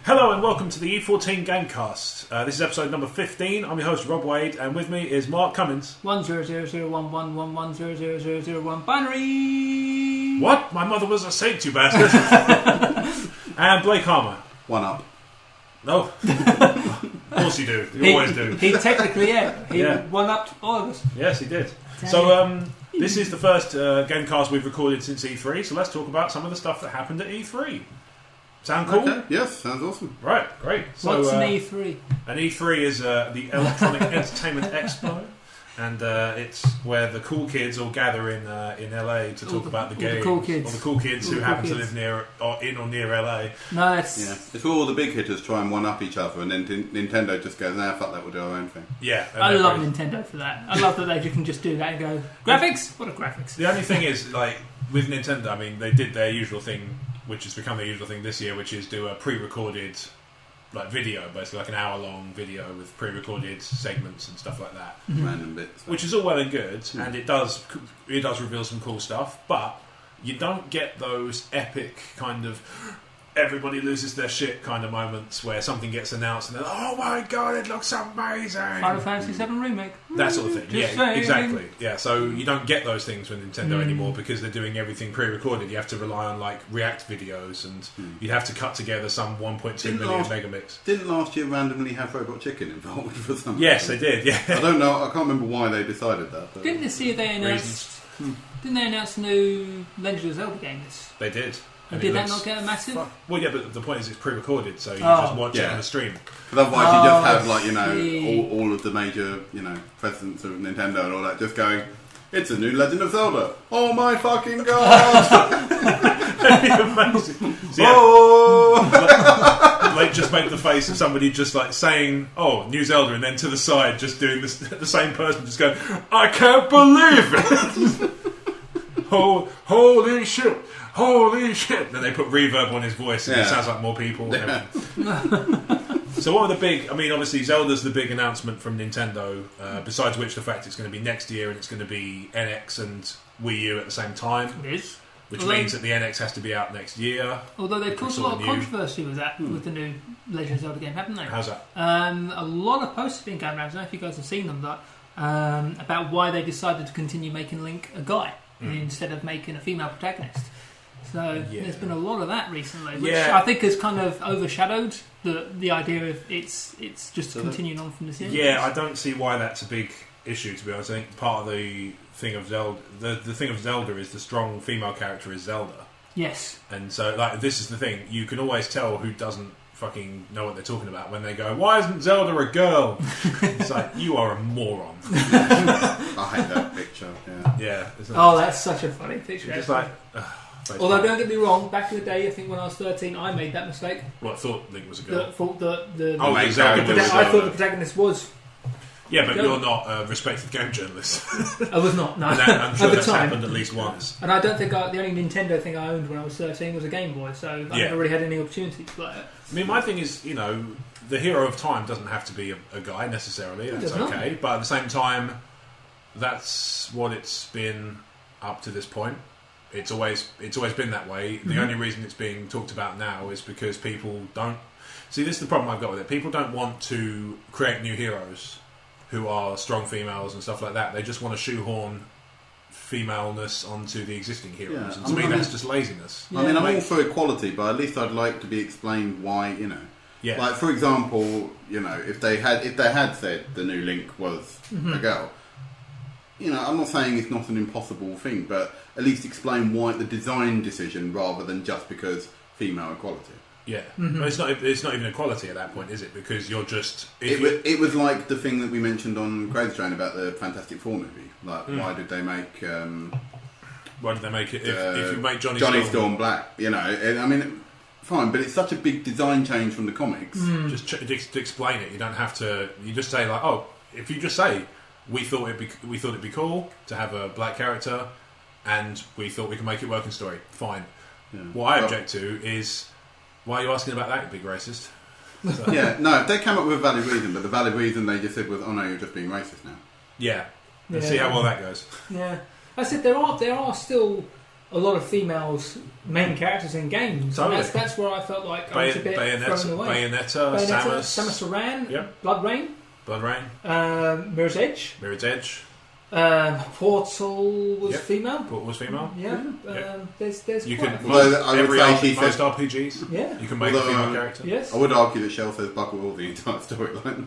Hello and welcome to the E14 Gamecast. This is episode number 15. I'm your host Rob Wade, and with me is Marc Cummins. 1000111100001 binary. What? My mother was a saint, you bastard. And Blake Harmer. One up. No. Of course you do. You always do. He technically, he one-upped all of us. Yes, he did. So, this is the first Gamecast we've recorded since E3, so let's talk about some of the stuff that happened at E3. Sound cool? Okay. Yes, sounds awesome. Right, great. So, what's an E3? An E3 is the Electronic Entertainment Expo, and it's where the cool kids all gather in LA to talk about the game. The cool kids. Or the cool kids who happen to live near or near LA. No, it's... Yeah. It's where all the big hitters try and one-up each other, and then Nintendo just goes, nah, fuck that, we'll do our own thing. Yeah. I love Nintendo for that. I love that they can just do that and go, graphics? What are graphics? The only thing is, like, with Nintendo, I mean, they did their usual thing, which has become their usual thing this year, which is do a pre-recorded like video, basically like an hour-long video with pre-recorded segments and stuff like that, random bits, which is all well and good, and it does reveal some cool stuff, but you don't get those epic kind of everybody loses their shit kind of moments where something gets announced and then, oh my god, it looks amazing. Final Fantasy VII Remake. That sort of thing. Just yeah, saying. exactly. Yeah, so you don't get those things with Nintendo anymore because they're doing everything pre-recorded. You have to rely on like React videos, and you have to cut together some 1.2 million megamix. Didn't last year randomly have Robot Chicken involved for something? Yes, they did. Yeah. I don't know. I can't remember why they decided that. But Didn't this year they announced... Didn't they announce a new Legend of Zelda game? They did. And did that not get a massive... Well, yeah, but the point is it's pre-recorded, so you just watch it on the stream. But otherwise you just have, like, you know, all of the major, you know, presidents of Nintendo and all that just going, it's a new Legend of Zelda. Oh my fucking god! That'd be amazing. So, yeah, like just make the face of somebody just like saying, oh, new Zelda, and then to the side just doing this, the same person just going, I can't believe it! Holy shit! Holy shit! Then they put reverb on his voice and it sounds like more people. Yeah. So what are the big... I mean, obviously Zelda's the big announcement from Nintendo, besides which the fact it's going to be next year and it's going to be NX and Wii U at the same time. It is. Which means that the NX has to be out next year. Although they've caused a lot of controversy with that, with the new Legend of Zelda game, haven't they? How's that? A lot of posts have been going around, I don't know if you guys have seen them, but about why they decided to continue making Link a guy instead of making a female protagonist. So there's been a lot of that recently, which I think has kind of overshadowed the idea of it's just continuing on from the series. Yeah, I don't see why that's a big issue, to be honest. I think part of the thing of Zelda, the thing of Zelda is the strong female character is Zelda. Yes. And so, like, this is the thing. You can always tell who doesn't fucking know what they're talking about when they go, why isn't Zelda a girl? It's like, you are a moron. I hate that picture. Yeah. That's such a funny picture. Just like... Although, don't get me wrong, back in the day, I think when I was 13, I made that mistake. Well, I thought Link was a girl. I thought the protagonist was. Yeah, but you're not a respected game journalist. I was not, no. I'm sure at the that's time. happened at least once. And I don't think the only Nintendo thing I owned when I was 13 was a Game Boy, so I never really had any opportunity to play it. I mean, my thing is, you know, the hero of time doesn't have to be a guy necessarily. That's okay. But at the same time, that's what it's been up to this point. It's always been that way. The only reason it's being talked about now is because people don't... See, this is the problem I've got with it. People don't want to create new heroes who are strong females and stuff like that. They just want to shoehorn femaleness onto the existing heroes. And to me, that's just laziness. Yeah. I mean, I'm all for equality, but at least I'd like to be explained why, you know. Yeah. Like, for example, you know, if they had said the new Link was a girl, you know, I'm not saying it's not an impossible thing, but at least explain why the design decision rather than just because female equality. Yeah, well, it's not even equality at that point, is it? Because you're just... It was like the thing that we mentioned on Crazy Train about the Fantastic Four movie. Like, why did they make... why did they make it... If you make Johnny Storm black, you know, I mean... Fine, but it's such a big design change from the comics. Just to explain it, you don't have to... You just say, like, oh, if you just say... We thought it'd be cool to have a black character, and we thought we could make it work in story. Fine. Yeah. What I object to is, why are you asking about that, you big racist? So. Yeah, no, they came up with a valid reason, but the valid reason they just said was, oh no, you're just being racist now. Yeah. Let's see how well that goes. Yeah. I said there are still a lot of females main characters in games. Totally. And that's where I felt like I was a bit thrown away. Bayonetta, Samus Aran, Yep. Blood Rain, Mirror's Edge. Portal was female. Portal was female. Yeah. There's You quite can a few. I would say she most said, RPGs. Yeah. You can make a female character. Yes. I would argue that Shell says buckle all the entire storyline.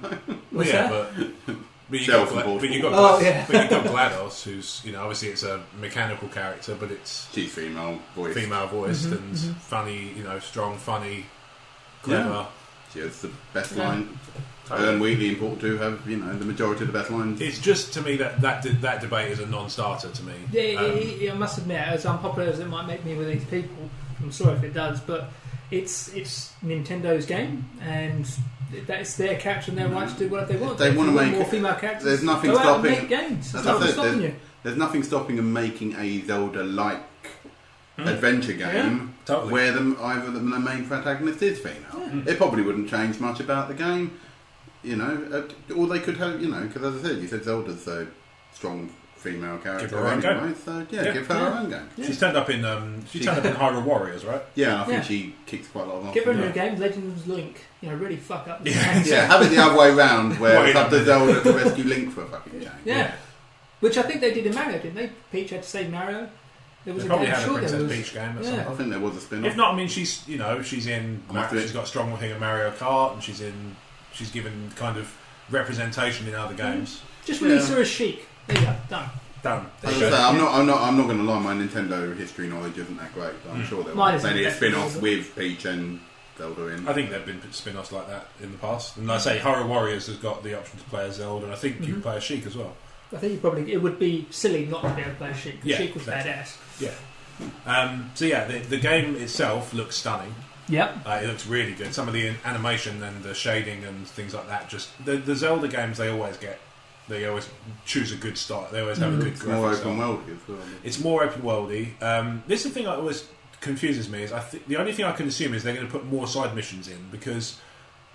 What's yeah, that? but you Shell's got important. but you got GLaDOS, who's obviously it's a mechanical character, but it's She's female voiced. and funny, strong, funny, clever. Yeah. She has the best line. And really important to have, the majority of the best lines. It's just, to me, that debate is a non-starter to me. I must admit, as unpopular as it might make me with these people, I'm sorry if it does, but it's Nintendo's game, and that's their character and their right to do whatever they want. They want to make more female characters. There's nothing go out stopping. and make games. That's There's nothing stopping you. There's nothing stopping them making a Zelda-like adventure game totally. where either the main protagonist is female. It probably wouldn't change much about the game. Or they could have, because as I said, you said Zelda's a strong female character. Give her her own game. So give her her own game. Yeah. She's turned up in Hyrule Warriors, right? Yeah, I think she kicks quite a lot of ass. Give her a new game, Legends Link. Really fuck up. Yeah, have it the other way round, where it's up to Zelda to rescue Link for a fucking game. Yeah. Which I think they did in Mario, didn't they? Peach had to save Mario. There was they a probably game, had a sure Princess Peach game. Or something. I think there was a spin-off. If not, I mean, she's in. She's got a strong thing in Mario Kart, and she's given kind of representation in other games. Just release her as Sheik. There you go. Done. As I say, I'm not going to lie. My Nintendo history knowledge isn't that great. But I'm sure there were plenty of spin-offs with Peach and Zelda in. I think there've been spin-offs like that in the past. And like I say, Hyrule Warriors has got the option to play as Zelda, and I think you can play as Sheik as well. I think it would be silly not to be able to play Sheik. Yeah, Sheik was badass. Yeah. The game itself looks stunning. Yep. It looks really good. Some of the animation and the shading and things like that. Just the Zelda games, they always choose a good start. They always have a good. It's more open worldy as well. It's more open worldy. This is the thing that always confuses me. Is the only thing I can assume is they're going to put more side missions in, because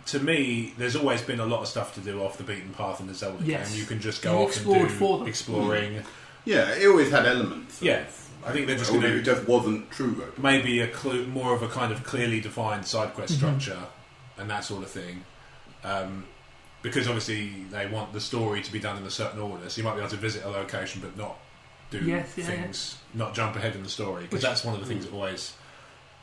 to me, there's always been a lot of stuff to do off the beaten path in the Zelda game. You can just go off and do exploring. Yeah, it always had elements. Yeah. I think they're just going to. It just wasn't true. Maybe more of a kind of clearly defined side quest structure and that sort of thing, because obviously they want the story to be done in a certain order. So you might be able to visit a location but not do things, not jump ahead in the story. Because that's one of the things that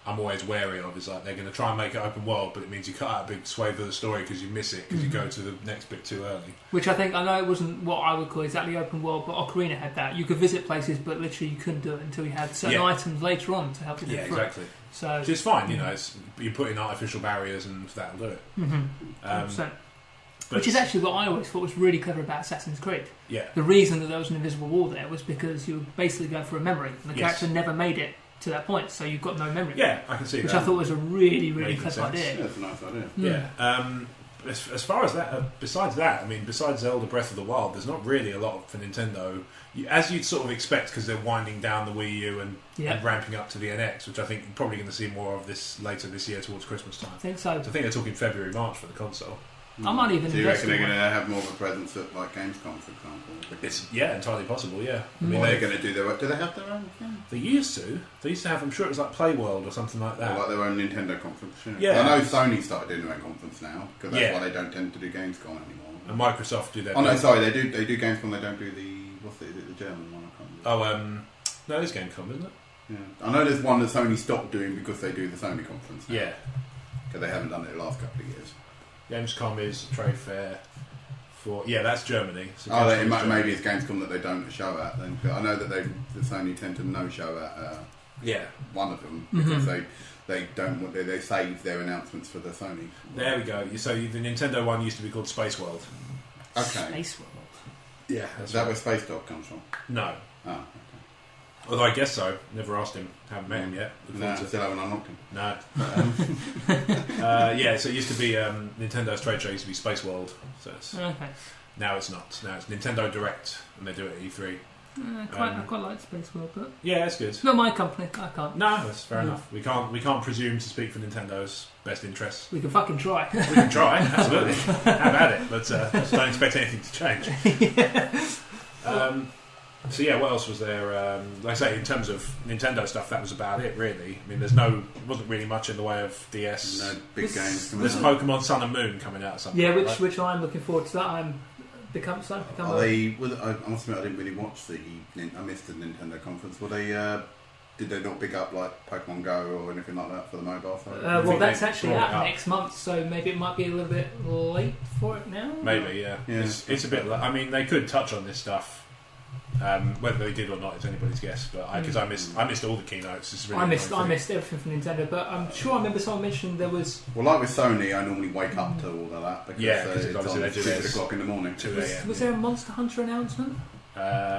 I'm always wary of. Is like they're going to try and make it open world, but it means you cut out a big swathe of the story because you miss it because you go to the next bit too early. Which I know it wasn't what I would call exactly open world, but Ocarina had that. You could visit places, but literally you couldn't do it until you had certain items later on to help you get through. Exactly. So which is fine, you put in artificial barriers and that'll do it. 100%. Which is actually what I always thought was really clever about Assassin's Creed. Yeah. The reason that there was an invisible wall there was because you would basically go for a memory, and the character never made it to that point, so you've got no memory. Yeah, I can see which that. I thought was a really, really clever idea. Yeah, that's a nice idea. Yeah. As far as that, besides Zelda Breath of the Wild, there's not really a lot for Nintendo, as you'd sort of expect, because they're winding down the Wii U and ramping up to the NX, which I think you're probably going to see more of this later this year towards Christmas time. I think so. I think they're talking February, March for the console. I might even. Do you reckon they're going to have more of a presence at like Gamescom, for example? It's entirely possible. Yeah, I mean, they're going to do their own. Do they have their own thing? They used to. They used to have. I'm sure it was like Play World or something like that. Or like their own Nintendo conference. Yeah. I know Sony started doing their own conference now because that's why they don't tend to do Gamescom anymore. And Microsoft do their. Oh no, sorry, they do Gamescom. They don't do the German one? I can't remember. No, it's Gamecom, isn't it? Yeah, I know there's one that Sony stopped doing because they do the Sony conference now. Yeah, because they haven't done it the last couple of years. Gamescom is a trade fair for that's Germany. So maybe it's Gamescom that they don't show at. Then I know that Sony tend to no show at one of them because they don't want they save their announcements for the Sony. There we go. So the Nintendo one used to be called Space World. Okay. Space World. Yeah, is that where Space Dog comes from? No. Oh, okay. Although I guess so. Never asked him. Haven't met him yet. No, still haven't unlocked him. No. So it used to be Nintendo's trade show used to be Space World. So now it's not. Now it's Nintendo Direct, and they do it at E3. I quite like Space World, but yeah, it's good. It's not my company. I can't. No, that's fair enough. We can't presume to speak for Nintendo's best interests. We can fucking try. We can try, absolutely. Have at it, but just don't expect anything to change. So yeah, what else was there? Like I say, in terms of Nintendo stuff, that was about it, really. I mean, wasn't really much in the way of DS. No big games coming There's out. Pokemon Sun and Moon coming out. Yeah, right? which I'm looking forward to. That I must admit, I didn't really watch I missed the Nintendo conference. Did they not pick up like Pokemon Go or anything like that for the mobile side? well, that's actually out next month, so maybe it might be a little bit late for it now. Maybe, yeah. It's a bit. I mean, they could touch on this stuff. Whether they did or not is anybody's guess. But because I missed all the keynotes. It's really I missed everything from Nintendo, but I'm sure I remember someone mentioned there was. Well, like with Sony, I normally wake up to all of that because it's obviously on they do 6 o'clock in the morning. 2 a.m. Was there a Monster Hunter announcement?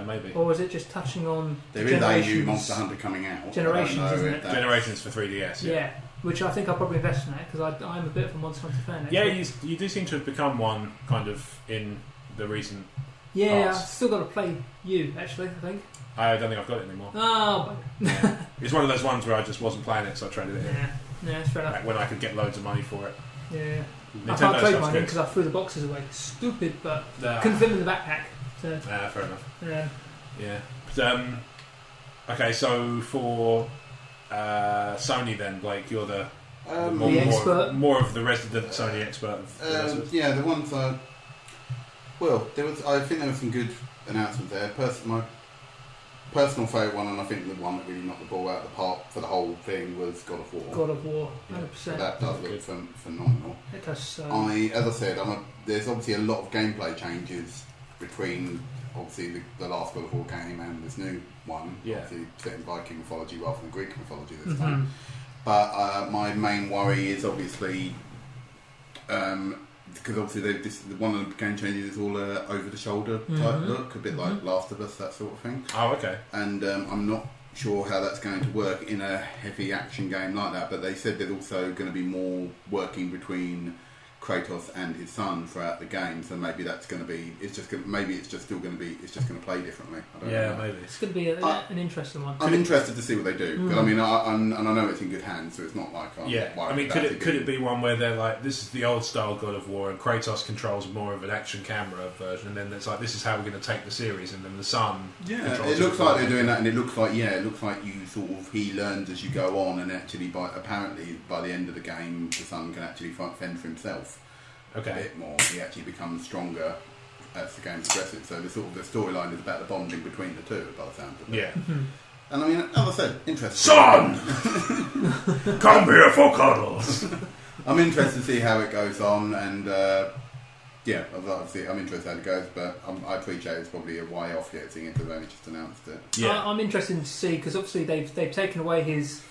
Maybe. Or was it just touching on? There is a new Monster Hunter coming out. Generations, isn't it? Generations for 3DS. Yeah. Which I think I'll probably invest in that because I'm a bit of a Monster Hunter fan. Actually. Yeah, you do seem to have become one kind of in the recent. Yeah, past. I've still got to play you. Actually, I think. I don't think I've got it anymore. Oh, yeah. It's one of those ones where I just wasn't playing it, so I traded it in. Yeah, straight up. When I could get loads of money for it. Yeah. Nintendo I can't trade mine good. because I threw the boxes away. Stupid, but couldn't fit them in the backpack. So. Fair enough. Yeah. But, okay, so for Sony then, Blake, you're the expert. More of the resident Sony expert. Yeah, the ones. I think there were some good announcements there. My personal favourite one, and I think the one that really knocked the ball out of the park for the whole thing, was God of War. God of War, 100%. That does look phenomenal. It does. As I said, there's obviously a lot of gameplay changes between obviously the last God of War game and this new one. Yeah. Obviously set in Viking mythology rather than Greek mythology this time. But my main worry is obviously because obviously one of the game changes is all over the shoulder type look, a bit like Last of Us, that sort of thing. Oh, okay. And I'm not sure how that's going to work in a heavy action game like that. But they said there's also going to be more working between Kratos and his son throughout the game, so maybe that's going to be. It's just going to play differently. I don't know. Maybe it's going to be an interesting one. I'm interested to see what they do because I mean, I know it's in good hands, so it's not like could it be one where they're like, this is the old style God of War, and Kratos controls more of an action camera version, and then it's like, this is how we're going to take the series, and then the son. Yeah, it looks like they're doing that, and it looks like you sort of he learns as you go on, and actually apparently by the end of the game, the son can actually fend for himself. Okay. A bit more. He actually becomes stronger as the game progresses. So the storyline is about the bonding between the two, by the sound of it. Yeah. And I mean, as I said, interesting. Son, come here for cuddles. I'm interested to see how it goes on, and obviously I'm interested how it goes, but I appreciate it's probably a way off yet, seeing it they've only just announced it. Yeah. I'm interested to see because obviously they've taken away his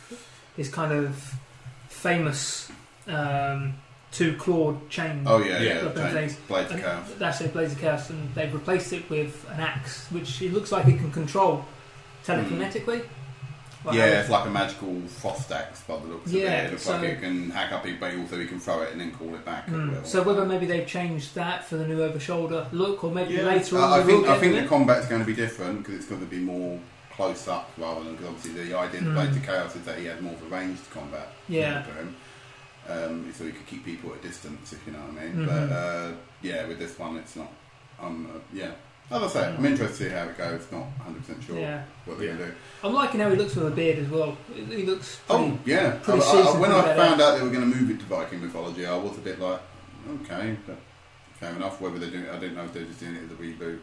kind of famous. Two-clawed chain. Oh yeah. Blades of Chaos. That's it, Blades of Chaos, and they've replaced it with an axe, which it looks like it can control telekinetically. It's like a magical frost axe by the looks of it. It looks like it can hack up people, but also you can throw it and then call it back. So whether maybe they've changed that for the new over-shoulder look, or maybe later on. I think the combat's going to be different because it's going to be more close up rather than because obviously the idea of Blades of Chaos is that he had more of a ranged combat. Yeah. So you could keep people at a distance, if you know what I mean. But with this one, it's not. As I say, I'm interested to see how it goes. Not 100% sure what they're going to do. I'm liking how he looks with a beard as well. He looks. Pretty seasoned. When I found out they were going to move it to Viking mythology, I was a bit like, okay, but fair enough. Whether they're doing it, I didn't know if they're just doing it as a reboot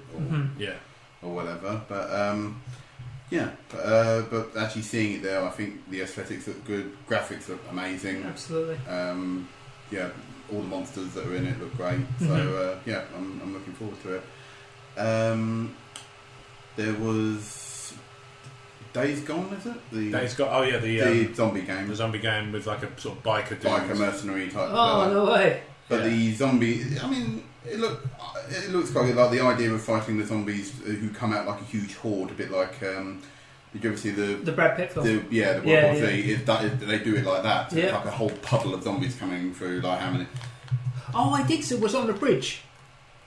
or whatever. But actually seeing it there, I think the aesthetics look good, graphics look amazing. Absolutely. All the monsters that are in it look great. So I'm looking forward to it. There was Days Gone, is it? Days Gone. The zombie game. The zombie game with like a sort of biker mercenary type. No way. But the zombie, I mean, it looks quite good. Like the idea of fighting the zombies who come out like a huge horde, a bit like. Did you ever see the Brad Pitt film? The World War Z. They do it like that. So it's like a whole puddle of zombies coming through. Like how many? Oh, I did. So was it on a bridge?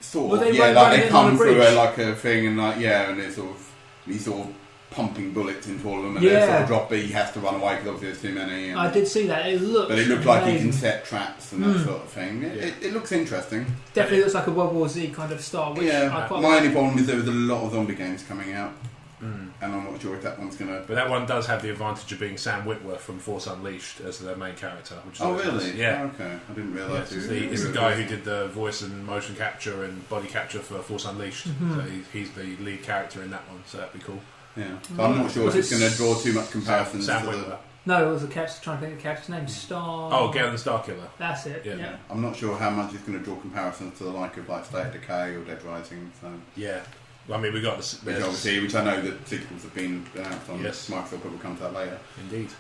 Sort of. They come through like a thing and like and it sort of he sort of pumping bullets into all of them, and then sort of drop B, he has to run away because obviously there's too many. I did see that. It looked, but it looked like he can set traps and that sort of thing. It looks interesting. Definitely looks like a World War Z kind of style. Which I quite my only problem is there was a lot of zombie games coming out, and I'm not sure if that one's gonna. But that one does have the advantage of being Sam Witwer from Force Unleashed as the main character. Which is really? Nice. Yeah. Oh, okay, I didn't realise. He's the guy who did the voice and motion capture and body capture for Force Unleashed. So he's the lead character in that one. So that'd be cool. Yeah, so I'm not sure if it's going to draw too much comparisons. Sam to Witwer. No, it was a character. Trying to think of the character's name. Star. Oh, Galen Starkiller. That's it. Yeah. I'm not sure how much it's going to draw comparisons to the like of like State of Decay or Dead Rising. So yeah, well, I mean we got this, which I know that sequels have been announced on. Yes, Microsoft, but we'll come to that later. Indeed.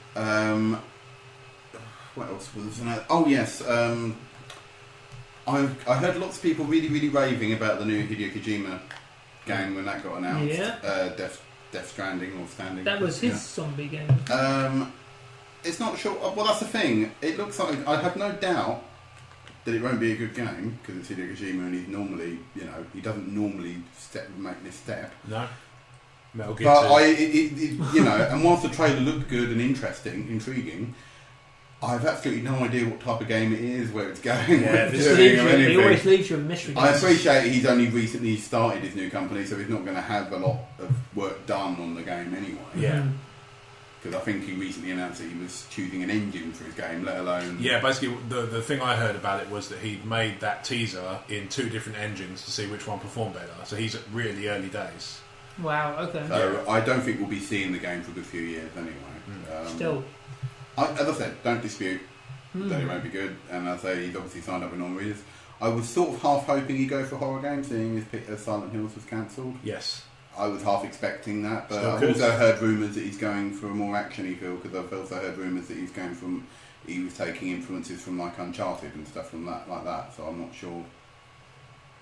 What else was there? Oh yes, I heard lots of people really raving about the new Hideo Kojima game when that got announced. Yeah. Death Stranding or Standing. That was his zombie game. It's not sure. Well, that's the thing. It looks like I have no doubt that it won't be a good game because it's Hideo Kojima and he's normally, he doesn't normally make this step. No. Metal Gear But 2. and whilst the trailer looked good and intriguing, I have absolutely no idea what type of game it is, where it's going. Yeah, he always leaves you a mystery. I appreciate he's only recently started his new company, so he's not going to have a lot of work done on the game anyway. Yeah. Because I think he recently announced that he was choosing an engine for his game, let alone... Yeah, basically the thing I heard about it was that he'd made that teaser in 2 different engines to see which one performed better. So he's at really early days. Wow, okay. So I don't think we'll be seeing the game for a good few years anyway. Still. As I said, don't dispute that it won't be good, and I say he's obviously signed up with non-readers. I was sort of half hoping he'd go for a horror game, seeing his pick of Silent Hills was cancelled. Yes. I was half expecting that, but I've good. also heard rumours that he's going for a more actiony feel, because I've also heard rumours that he was taking influences from like Uncharted and stuff from that, like that. So I'm not sure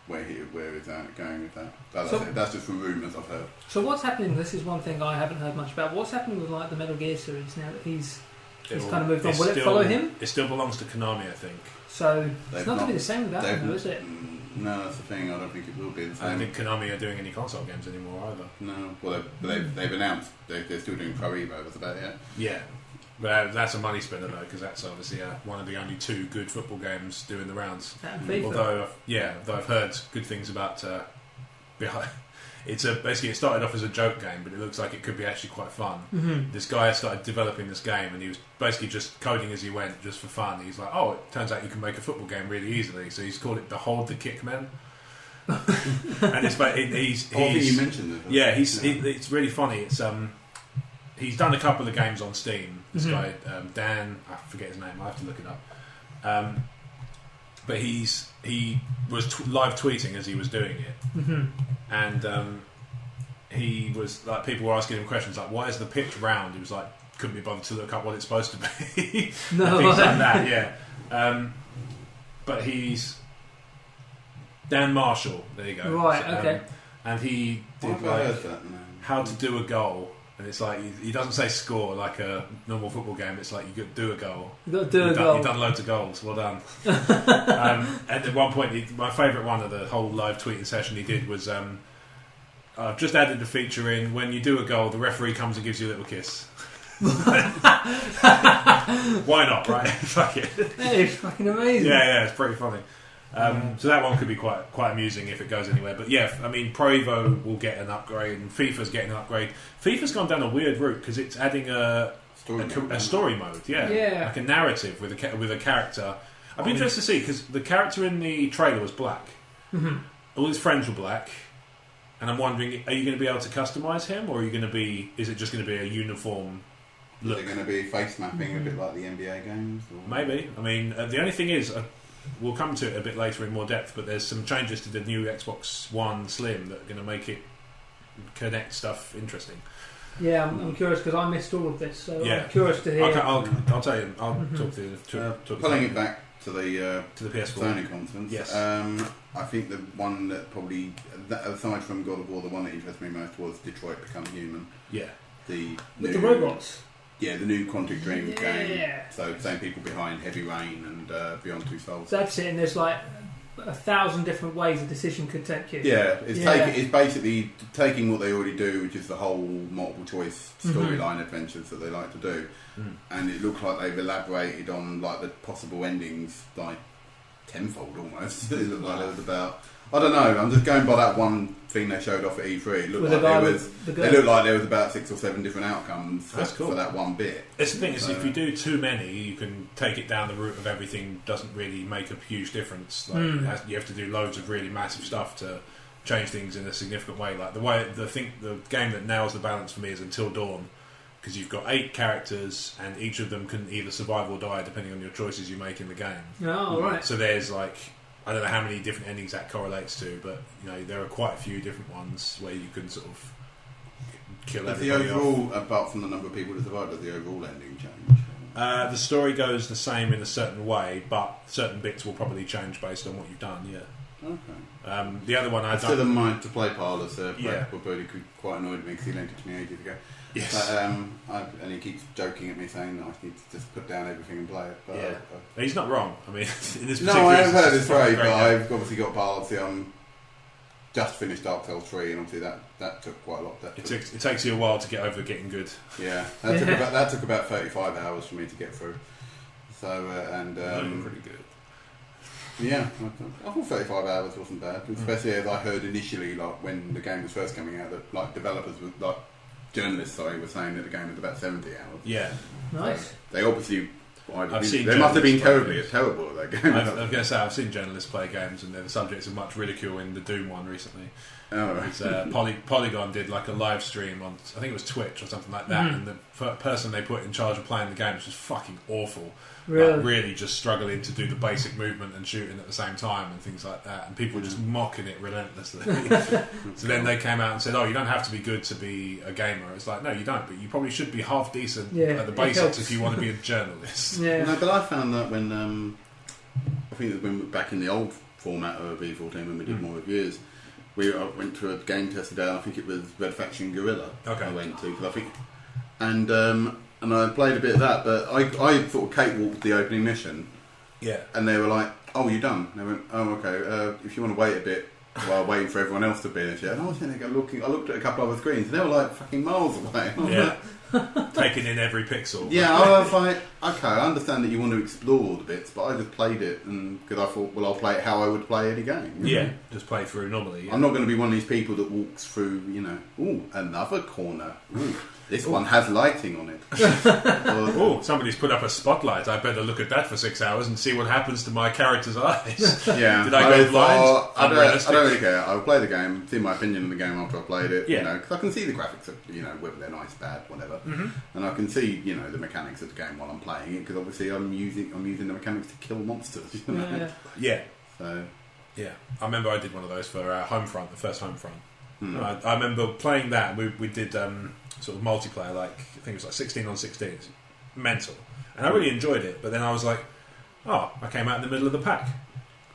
where is that going with that. That's just from rumours I've heard. So what's happening? This is one thing I haven't heard much about. What's happening with like the Metal Gear series now that he's kind of moved on? Will it follow him? It still belongs to Konami, I think. So it's not going to be the same with that one, though, is it? No, that's the thing. I don't think it will be the same. I don't think Konami are doing any console games anymore either. No, well, they've announced they're still doing Pro Evo. That's about it. Yeah, but that's a money spinner though, because that's obviously one of the only 2 good football games doing the rounds. Although I've heard good things about. Basically it started off as a joke game, but it looks like it could be actually quite fun. Mm-hmm. This guy started developing this game, and he was basically just coding as he went, just for fun. He's like, oh, it turns out you can make a football game really easily. So he's called it Behold the Kickman. And it's you mentioned it. Yeah, it's really funny. It's he's done a couple of games on Steam. This guy Dan, I forget his name. I have to look it up. But he was live tweeting as he was doing it, and he was like, people were asking him questions like, "Why is the pitch round?" He was like, couldn't be bothered to look up what it's supposed to be. No, things like that. Yeah, but he's Dan Marshall. There you go. Right. Okay. And he did like how to do a goal. And it's like, he doesn't say score like a normal football game. It's like, you got to do a goal. You've got to do a goal. You've done loads of goals. Well done. And at one point, my favourite one of the whole live tweeting session he did was, I've just added the feature in, when you do a goal, the referee comes and gives you a little kiss. Why not, right? Fuck it. That is fucking amazing. Yeah, it's pretty funny. So that one could be quite amusing if it goes anywhere. But yeah, I mean, Pro Evo will get an upgrade, and FIFA's getting an upgrade. FIFA's gone down a weird route because it's adding a story mode, like a narrative with a character. I'd be interested to see, because the character in the trailer was black. Mm-hmm. All his friends were black, and I'm wondering, are you going to be able to customise him, or are you going to be? Is it just going to be a uniform look? Is it going to be face mapping, a bit like the NBA games? Or? Maybe. I mean, the only thing is. We'll come to it a bit later in more depth, but there's some changes to the new Xbox One Slim that are going to make it connect stuff interesting. Yeah, I'm curious because I missed all of this, so I'm curious to hear. I'll tell you. I'll talk to pulling it back to the PS4 Sony conference. Yes. I think the one that probably, aside from God of War, the one that interested me most was Detroit Become Human. Yeah. With the robots. Yeah, the new Quantic Dream game. So same people behind Heavy Rain and Beyond Two Souls. That's it, and there's like 1,000 different ways a decision could take you. Yeah, it's basically taking what they already do, which is the whole multiple choice storyline adventures that they like to do, and it looks like they've elaborated on like the possible endings like tenfold almost. It looked like there was about, I don't know, I'm just going by that one thing they showed off at E3. It looked like there was about 6 or 7 different outcomes for that one bit. It's the thing is, if you do too many, you can take it down the route of everything doesn't really make a huge difference. Like you have to do loads of really massive stuff to change things in a significant way. Like the game that nails the balance for me is Until Dawn, because you've got 8 characters and each of them can either survive or die depending on your choices you make in the game. Oh, right. So there's like, I don't know how many different endings that correlates to, but there are quite a few different ones where you can sort of kill everybody off. Apart from the number of people that survive, does the overall ending change? The story goes the same in a certain way, but certain bits will probably change based on what you've done. Yeah. Okay. The other one I still don't mind to play Parlous. Yeah. Buddy quite annoyed me because he lent it to me ages ago. Yes. But, and he keeps joking at me saying that I need to just put down everything and play it. But, he's not wrong. I mean, in this no, I have heard it's right, but I've obviously got Parlous. Just finished Dark Souls 3, and obviously that took quite a lot. It takes you a while to get over getting good. Yeah, that took about 35 hours for me to get through. So pretty good. Yeah, I thought 35 hours wasn't bad, especially as I heard initially, like when the game was first coming out, that like developers were journalists were saying that the game was about 70 hours. Yeah, nice. So they obviously. They must have been terrible at that game. I was going to say, I've seen journalists play games and they're the subjects of much ridicule in the Doom one recently. Oh, right. Polygon did like a live stream on, I think it was Twitch or something like that, and the person they put in charge of playing the game was just fucking awful. Really? Like, really just struggling to do the basic movement and shooting at the same time and things like that, and people were just mocking it relentlessly. So then they came out and said, "Oh, you don't have to be good to be a gamer." It's like, no, you don't, but you probably should be half decent at the basics if you want to be a journalist. Yeah. No, but I found that when I think it was when back in the old format of E14 when we did more reviews. I went to a game test today. I think it was Red Faction Guerrilla. Okay. I went to because I think, and I played a bit of that, but I sort of cakewalked the opening mission. Yeah. And they were like, "Oh, you're done." And I went, "Oh, okay. If you want to wait a bit while waiting for everyone else to finish it." And I was sitting there looking. I looked at a couple other screens, and they were like fucking miles away. Yeah. Taking in every pixel. Yeah, I was like, okay, I understand that you want to explore all the bits, but I just played it because I thought, well, I'll play it how I would play any game. Yeah, just play through normally. Yeah. I'm not going to be one of these people that walks through, another corner. Ooh, this one has lighting on it. Oh, somebody's put up a spotlight. I better look at that for 6 hours and see what happens to my character's eyes. Yeah. Did I go blind? I don't really care. I'll play the game, see my opinion on the game after I played it. Yeah. Because I can see the graphics of, whether they're nice, bad, whatever. Mm-hmm. And I can see, the mechanics of the game while I'm playing it, because obviously I'm using the mechanics to kill monsters. Yeah. So. Yeah. I remember I did one of those for Homefront, the first Homefront. Mm. I remember playing that. We did sort of multiplayer, like I think it was like 16 on 16. It's mental, and I really enjoyed it. But then I was like, I came out in the middle of the pack.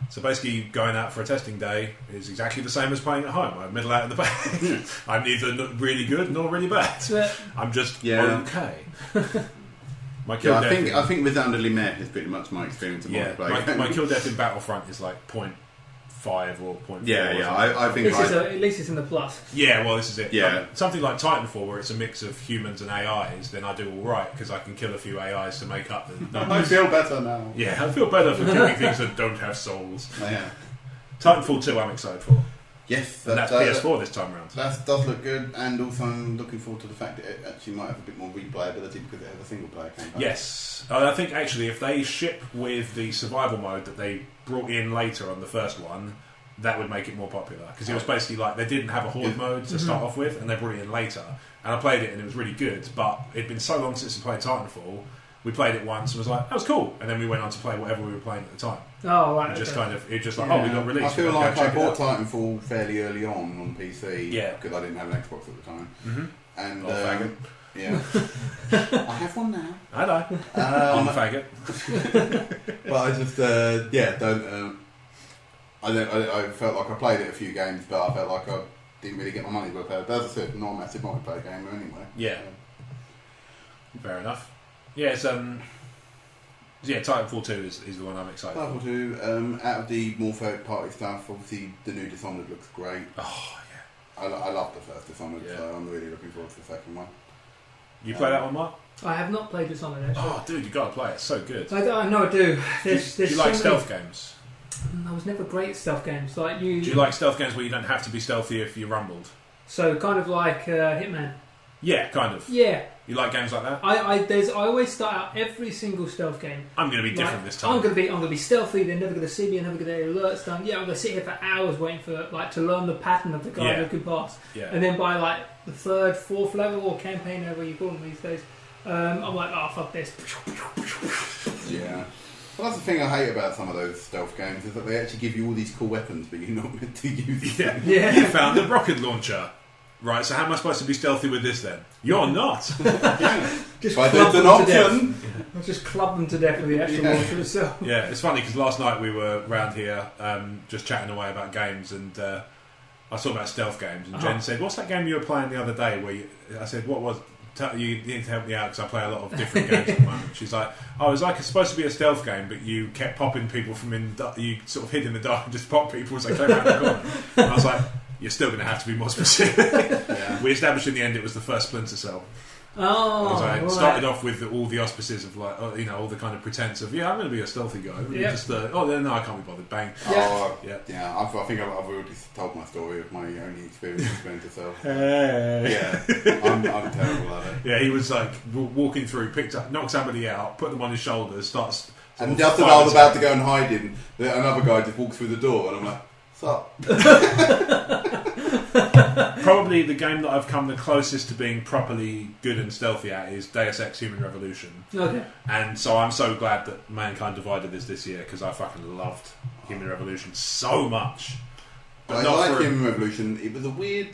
So basically, going out for a testing day is exactly the same as playing at home. I'm middle out of the pack. I'm neither really good nor really bad. I'm just okay. I think Resoundingly Meh is pretty much my experience of multiplayer. My kill death in Battlefront is like 0.5 or 0.4. Yeah. I think at least it's in the plus. Yeah, well, this is it. Yeah. Something like Titanfall, where it's a mix of humans and AIs, then I do all right because I can kill a few AIs to make up the numbers. I feel better now. Yeah, I feel better for killing things that don't have souls. Yeah. Titanfall 2, I'm excited for. Yes, and that's PS4 this time around. That does look good, and also I'm looking forward to the fact that it actually might have a bit more replayability because it has a single player campaign. Yes, I think actually if they ship with the survival mode that they brought in later on the first one, that would make it more popular because it was basically like they didn't have a horde mode to start off with, and they brought it in later. And I played it and it was really good, but it'd been so long since we played Titanfall. We played it once and was like, that was cool, and then we went on to play whatever we were playing at the time. Oh, right. And just we got released. I feel like I bought Titanfall fairly early on PC. Yeah. Because I didn't have an Xbox at the time. Mm-hmm. And faggot. Yeah. I have one now. I know. I'm a faggot. But I just don't. I felt like I played it a few games, but I felt like I didn't really get my money's worth out. But as I said, not a massive multiplayer gamer anyway. Yeah. Fair enough. Yeah, it's Yeah, Titanfall 2 is the one I'm excited Titanfall for. 2, out of the more third-party stuff, obviously the new Dishonored looks great. Oh, yeah. I love the first Dishonored, so I'm really looking forward to the second one. You play that one, Mark? I have not played Dishonored, actually. Oh, dude, you got to play it. It's so good. I know I do. Do you like stealth games? I was never great at stealth games. Do you like stealth games where you don't have to be stealthy if you're rumbled? So kind of like Hitman. Yeah, kind of. Yeah. You like games like that? I always start out every single stealth game. I'm going to be different this time. I'm going to be stealthy. They're never going to see me. I'm never going to get alerts done. Yeah, I'm going to sit here for hours waiting for to learn the pattern of the guy looking past. Yeah. And then by the third, fourth level or campaign, whatever you call them these days, I'm like, oh fuck this. Yeah. Well, that's the thing I hate about some of those stealth games is that they actually give you all these cool weapons, but you're not meant to use them. Yeah. You found the rocket launcher. Right, so how am I supposed to be stealthy with this then? You're not. Just but club there's an them to option. death. I'll just club them to death with the actual launcher itself. Yeah, it's funny because last night we were round here just chatting away about games and I was talking about stealth games and Jen said, what's that game you were playing the other day where I said, what was... You need to help me out because I play a lot of different games at the moment. She's like, oh, it's like it's supposed to be a stealth game, but you kept popping people from you sort of hid in the dark and just pop people as they came around the corner. And I was like, you're still going to have to be more specific. We established in the end it was the first Splinter Cell. Oh, I started off with all the auspices of all the kind of pretense of I'm going to be a stealthy guy. Just no, I can't be bothered. Bang. Yeah. I think I've already told my story of my only experience with Splinter Cell. I'm terrible at it. Yeah, he was like walking through, knocked somebody out, put them on his shoulders, starts. And just as I was about to go and hide him, another guy just walks through the door, and I'm like, "What's up?" Probably the game that I've come the closest to being properly good and stealthy at is Deus Ex Human Revolution. Okay. And so I'm so glad that Mankind Divided is this year because I fucking loved Human Revolution so much. But I like Human Revolution. It was a weird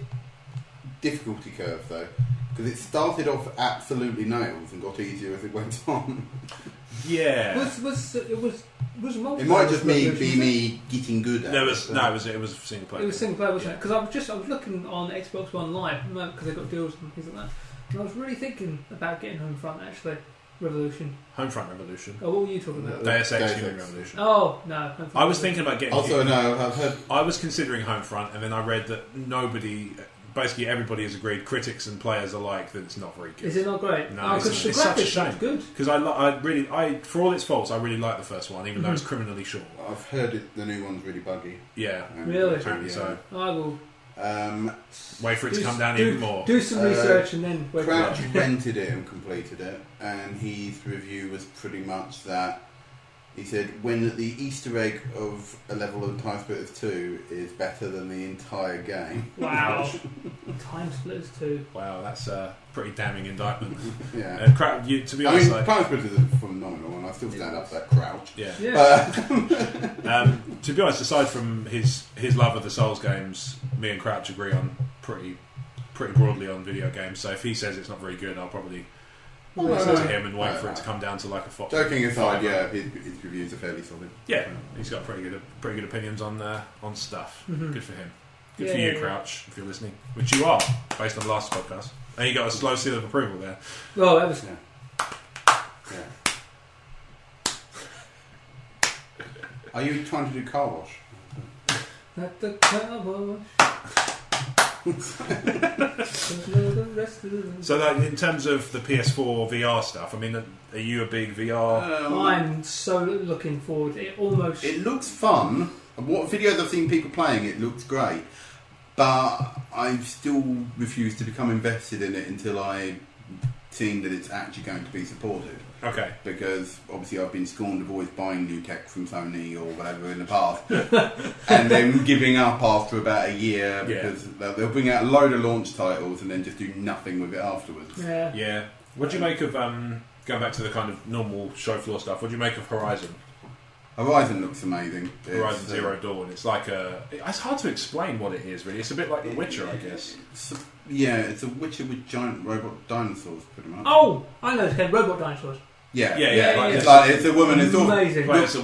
difficulty curve though, because it started off absolutely nails and got easier as it went on. Yeah. It might just be me getting good at it. It was single player. It was single player, wasn't it? Because I was looking on Xbox One Live because they got deals and things like that, and I was really thinking about getting Homefront actually. Revolution. Homefront Revolution. Oh, what were you talking about? Deus Ex Human Revolution. Oh no. I was thinking about getting. Also, no, I've heard. I was considering Homefront, and then I read that basically everybody has agreed, critics and players alike, that it's not very good. Is it not great? No, it's such a shame. Good. Because I for all its faults, I really like the first one, even though it's criminally short. I've heard the new one's really buggy. Yeah, really. Apparently so. I will. Wait for it to come down even more. Do some research and then. Crouch rented it and completed it, and his review was pretty much that. He said, when the Easter egg of a level of Time Splitters 2 is better than the entire game. Wow. Time Splitters 2. Wow, that's a pretty damning indictment. Yeah. To be honest, Time Splitters is phenomenal, and I still stand up for that Crouch. Yeah. To be honest, aside from his love of the Souls games, me and Crouch agree on pretty broadly on video games. So if he says it's not very good, I'll probably listen to him and wait for it to come down to like a fox. Joking aside, his reviews are fairly solid. Yeah, he's got pretty good opinions on stuff. Mm-hmm. Good for him. Good for you, Crouch, if you're listening, which you are, based on the last podcast. And you got a slow seal of approval there. Oh, that was. Are you trying to do car wash? At the car wash. So that in terms of the PS4 VR stuff, I mean, are you a big VR? I'm so looking forward. It looks fun. What videos I've seen people playing, it looks great. But I still refuse to become invested in it until I've seen that it's actually going to be supported. Okay. Because obviously I've been scorned of always buying new tech from Sony or whatever in the past and then giving up after about a year because they'll bring out a load of launch titles and then just do nothing with it afterwards. Yeah. What do you make of, going back to the kind of normal show floor stuff, what do you make of Horizon? Horizon looks amazing. Horizon Zero Dawn. It's like it's hard to explain what it is really. It's a bit like The Witcher, I guess. It's a Witcher with giant robot dinosaurs pretty much. Oh! I know it's called Robot Dinosaurs. Yeah. It's a woman. It's all amazing. Plays a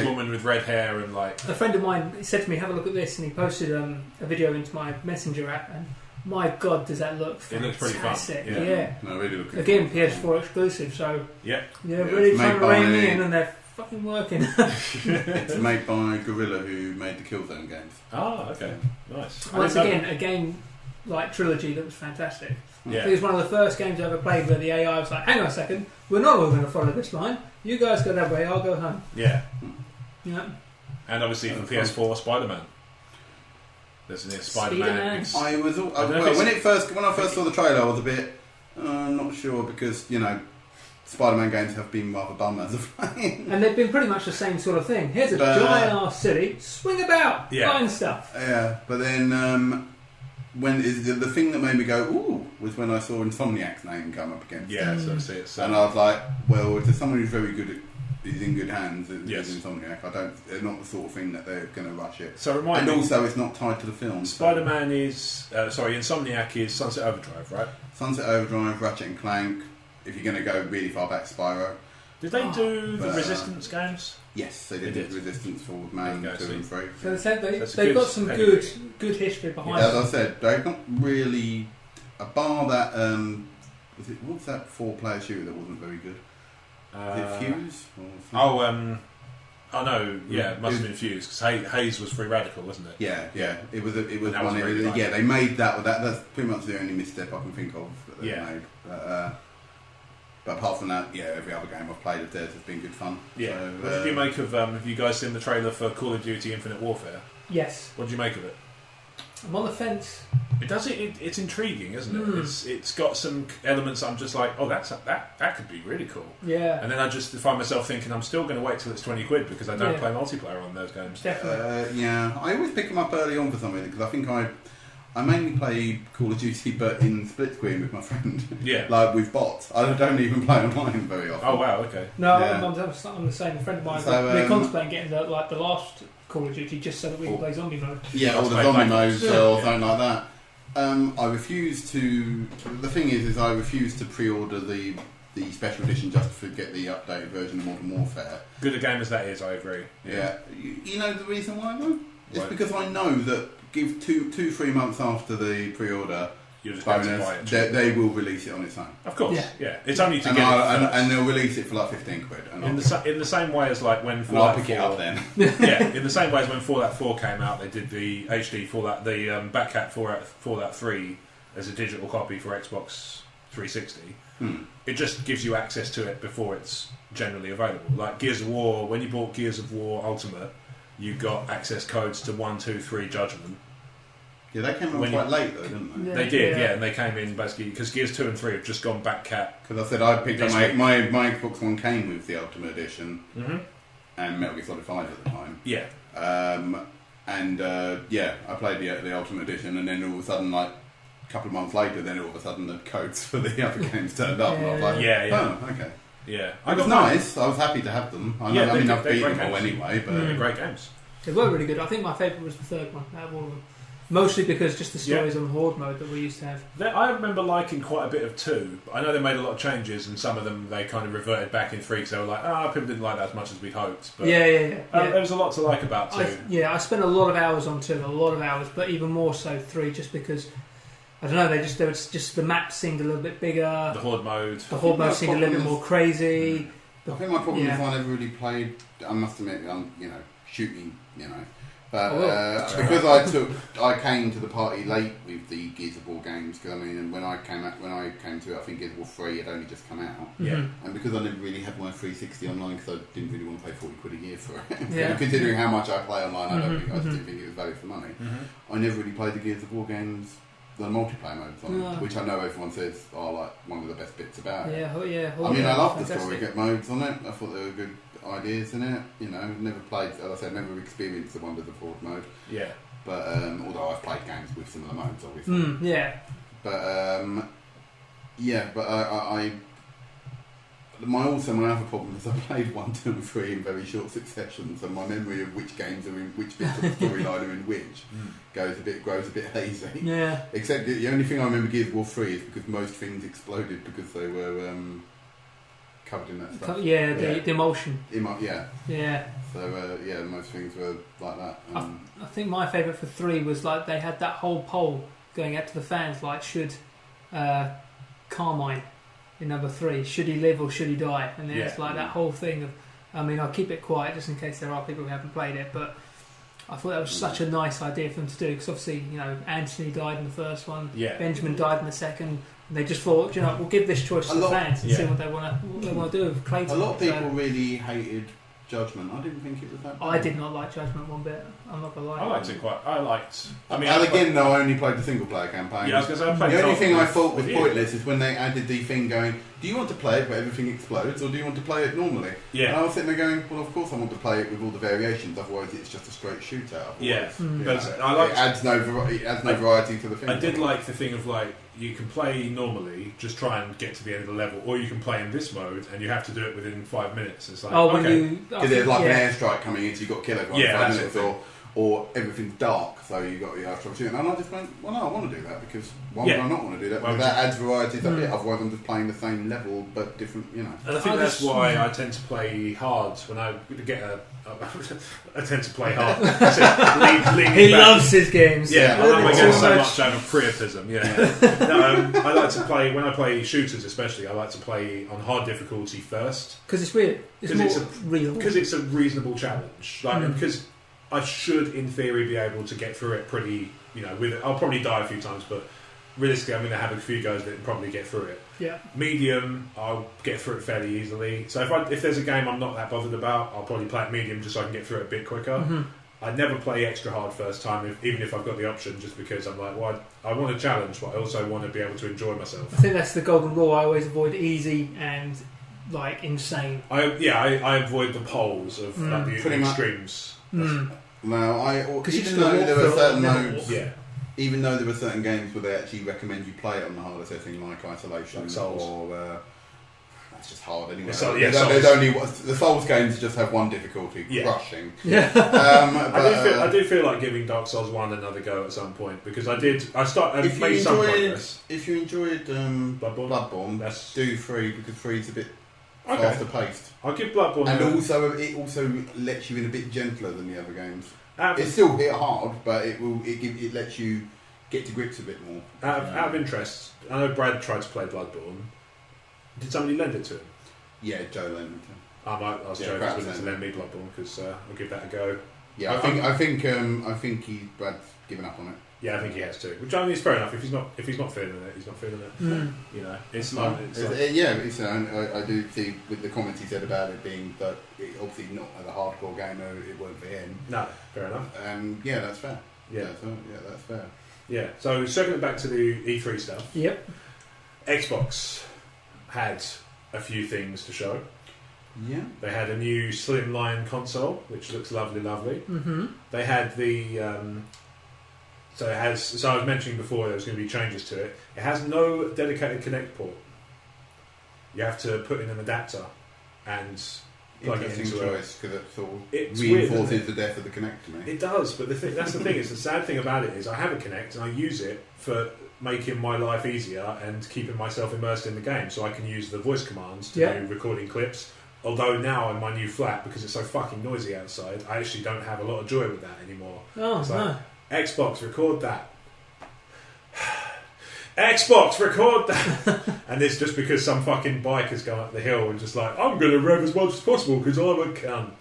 woman with red hair and like. A friend of mine said to me, "Have a look at this," and he posted a video into my Messenger app, and my God, does that look It looks pretty fun. fantastic. Yeah. Yeah. No, really looking. Again, PS4 exclusive, so Yeah. really it's trying made to rein by- me in, and they're fucking working. It's made by Gorilla, who made the Killzone games. Oh, okay. Nice. I Once didn't know- again, a game like Trilogy that was fantastic. I Yeah. think it's one of the first games I ever played where the AI was like, hang on a second, we're not all going to follow this line. You guys go that way, I'll go home. Yeah. Yeah. And obviously for PS4, Spider-Man. There's a Spider-Man. Spider-Man. I was all, I don't know if well, it's- when I first saw the trailer, I was a bit not sure because Spider-Man games have been rather dumb as of late. And they've been pretty much the same sort of thing. Here's a giant ass city, swing about, Yeah. find stuff. Yeah, but then when the thing that made me go ooh was when I saw Insomniac's name come up against. Yeah, so see it's And I was like, well, if there's someone who's very good at, is in good hands, Yes. is Insomniac. They're not the sort of thing that they're going to rush it. So remind And me, also, it's not tied to the film. Spider-Man is Insomniac is Sunset Overdrive, right? Sunset Overdrive, Ratchet and Clank. If you're going to go really far back, Spyro. Did they do the but, Resistance games? Yes, they did. They did. Resistance for Man There you go, 2 and 3. So they said That's a they've good got some pedigree. good history behind As them. I said, they're not really a bar that what was that 4-player shooter that wasn't very good? Is it Fuse? Oh no, yeah, it must have been Fuse because Hayes was Free Radical, wasn't it? Yeah. It was And that one. was very good. They made that. That's pretty much the only misstep I can think of that they Yeah. made. But apart from that, every other game I've played of theirs has been good fun. Yeah. So, What did you make of? Have you guys seen the trailer for Call of Duty: Infinite Warfare? Yes, What did you make of it? I'm on the fence. It does it's intriguing, isn't it? Mm. It's got some elements. I'm just like, oh, that could be really cool. Yeah, And then I just find myself thinking, I'm still going to wait till it's £20 because I don't Yeah. play multiplayer on those games. definitely. I always pick them up early on for something because I think I mainly play Call of Duty, but in split screen with my friend. Yeah. Like with bots. I don't even play online very often. Oh wow. Okay. No, Yeah. I'm the same. A friend of mine, So, we're contemplating getting the last Call of Duty just so that we can Oh. play zombie mode. Yeah, or the That's zombie like modes Yeah. or something like that. I refuse to. The thing is I refuse to pre-order the special edition just to get the updated version of Modern Warfare. Good a game as that is, I agree. Yeah, you know the reason why though? It's Why? because I know that give 3 months after the pre-order You're just going to bonus, buy it. they will release it on its own, Of course. Yeah. Yeah. It's only to and, get it and first. they'll release it for like £15. And In the same way as like when I'll Fallout pick it 4 up then. yeah, in the same way as when Fallout 4 came out, they did the HD Fallout, the Backcat Fallout 3 as a digital copy for Xbox 360. It just gives you access to it before it's generally available. Like Gears of War, when you bought Gears of War Ultimate, you got access codes to 1, 2, 3 Judgment. Yeah, they came When out quite late though, didn't they? Yeah. They did, yeah, and they came in basically because Gears 2 and 3 have just gone Backcat. Because I said I picked up This my week. Xbox One came with the Ultimate Edition Mm-hmm. and Metal Gear Solid 5 at the time. Yeah, I played the Ultimate Edition, and then all of a sudden, like a couple of months later, then all of a sudden the codes for the other games turned up, and I was like, Yeah. oh, okay. yeah. It was nice. I was happy to have them. I Yeah, mean, I've they're beaten great them all games. anyway, but They're great games. They were really good. I think my favourite was the third one out of all of them. Mostly because just the stories on Horde mode that we used to have. I remember liking quite a bit of 2. I know they made a lot of changes, and some of them they kind of reverted back in 3 because they were like, people didn't like that as much as we'd hoped. But Yeah. there was a lot to like about 2. I spent a lot of hours on 2, but even more so 3, just because I don't know. There was just the map seemed a little bit bigger. The Horde mode. The Horde mode seemed a little bit more crazy. I think my problem Yeah. is I never really played. I must admit, shooting, But Oh, because I came to the party late with the Gears of War games. Because I mean, when I came to it, I think Gears of War 3 had only just come out. Yeah. And because I never really had my 360 online, because I didn't really want to pay £40 a year for it. Yeah. Considering how much I play online, I just Mhm. didn't think it was value for money. Mm-hmm. I never really played the Gears of War games, the multiplayer modes on, No. which I know everyone says are like one of the best bits about it. Yeah. I mean, I love the Fantastic. story modes on it. I thought there were good ideas in it. Never played, as I said, never experienced the wonders of Horde mode. Yeah. But although I've played games with similar modes, obviously. Yeah. But I my other problem is I played 1, 2, and 3 in very short succession, so my memory of which games are in which bits of the storyline are in which grows a bit hazy. Yeah. Except the only thing I remember Gears of War 3 is because most things exploded because they were covered in that stuff. Yeah, the emulsion. Yeah. Yeah. So most things were like that. I think my favourite for 3 was like they had that whole pole going out to the fans, like should Carmine in number 3, should he live or should he die? And then it's like that whole thing of, I mean, I'll keep it quiet just in case there are people who haven't played it, but I thought that was such a nice idea for them to do, because obviously, you know, Anthony died in the first one, Benjamin died in the second, and they just thought, you know, we'll give this choice to the fans and see what they want to do with Clayton. A lot of people really hated Judgment. I didn't think it was that bad. I did not like Judgment one bit. I'm not gonna lie. I liked it quite. I mean, and again, though, I only played the single player campaign. Yeah, I was going to say I played. The only thing I thought was pointless is when they added the thing going, do you want to play it where everything explodes, or do you want to play it normally? Yeah. And I was sitting there going, well, of course I want to play it with all the variations. Otherwise, it's just a straight shootout. But I liked, it adds no variety to the thing. I did like the thing of like, you can play normally, just try and get to the end of the level, or you can play in this mode and you have to do it within 5 minutes. It's like, because there's like an airstrike coming in, so you've got to kill everyone in 5 minutes, or everything's dark, so you've got your airstrike shooting. And I just went, well, no, I want to do that, because why would I not want to do that? Because that adds variety to it, otherwise I'm just playing the same level but different, you know. And I think that's why I tend to play hard when I get I tend to play hard. He loves his games. Yeah, I love my games so much out of priapism. I like to play, when I play shooters especially, I like to play on hard difficulty first. Because it's weird. It's real. Because it's a reasonable challenge. Because I should, in theory, be able to get through it pretty, you know, with it. I'll probably die a few times, but realistically, I'm going to have a few goes that probably get through it. Yeah. Medium, I'll get through it fairly easily. So if there's a game I'm not that bothered about, I'll probably play it medium just so I can get through it a bit quicker. I never play extra hard first time, even if I've got the option, just because I'm like, well, I want a challenge, but I also want to be able to enjoy myself. I think that's the golden rule. I always avoid easy and like insane. I avoid the poles of like the extremes. No, even though there were certain modes. Even though there were certain games where they actually recommend you play it on the harder setting, like Isolation like Souls. Or that's just hard anyway. There's only the Souls games just have one difficulty: crushing. I do feel like giving Dark Souls 1 another go at some point, because I made some progress. If you enjoyed Bloodborne, do 3, because 3 is a bit faster paced. I'll give Bloodborne, and it also lets you in a bit gentler than the other games. It's still hit hard, but it lets you get to grips a bit more. Out of interest, I know Brad tried to play Bloodborne. Did somebody lend it to him? Yeah, Joe lent it to him. I might ask Joe to lend me Bloodborne, because I'll give that a go. Yeah, I think Brad's given up on it. Yeah, I think he has too. Which I mean is fair enough. If he's not feeling it, he's not feeling it. You know, it's not. I do see with the comments he said about it being that obviously not as a hardcore gamer, it weren't for him. No, fair enough. That's fair. That's fair. Yeah. So circling back to the E3 stuff. Yep. Xbox had a few things to show. Yeah. They had a new slimline console, which looks lovely. They had the. So I was mentioning before there was going to be changes to it. It has no dedicated Connect port. You have to put in an adapter and plug it into choice, because it sort of reinforces the death of the Connect to me. It does, but that's the thing. Is the sad thing about it is I have a Connect and I use it for making my life easier and keeping myself immersed in the game, so I can use the voice commands to do recording clips. Although now in my new flat, because it's so fucking noisy outside, I actually don't have a lot of joy with that anymore. Oh, no. Xbox, record that. Xbox, record that. And it's just because some fucking bike has gone up the hill and just like, I'm going to rev as much as possible because I'm a cunt.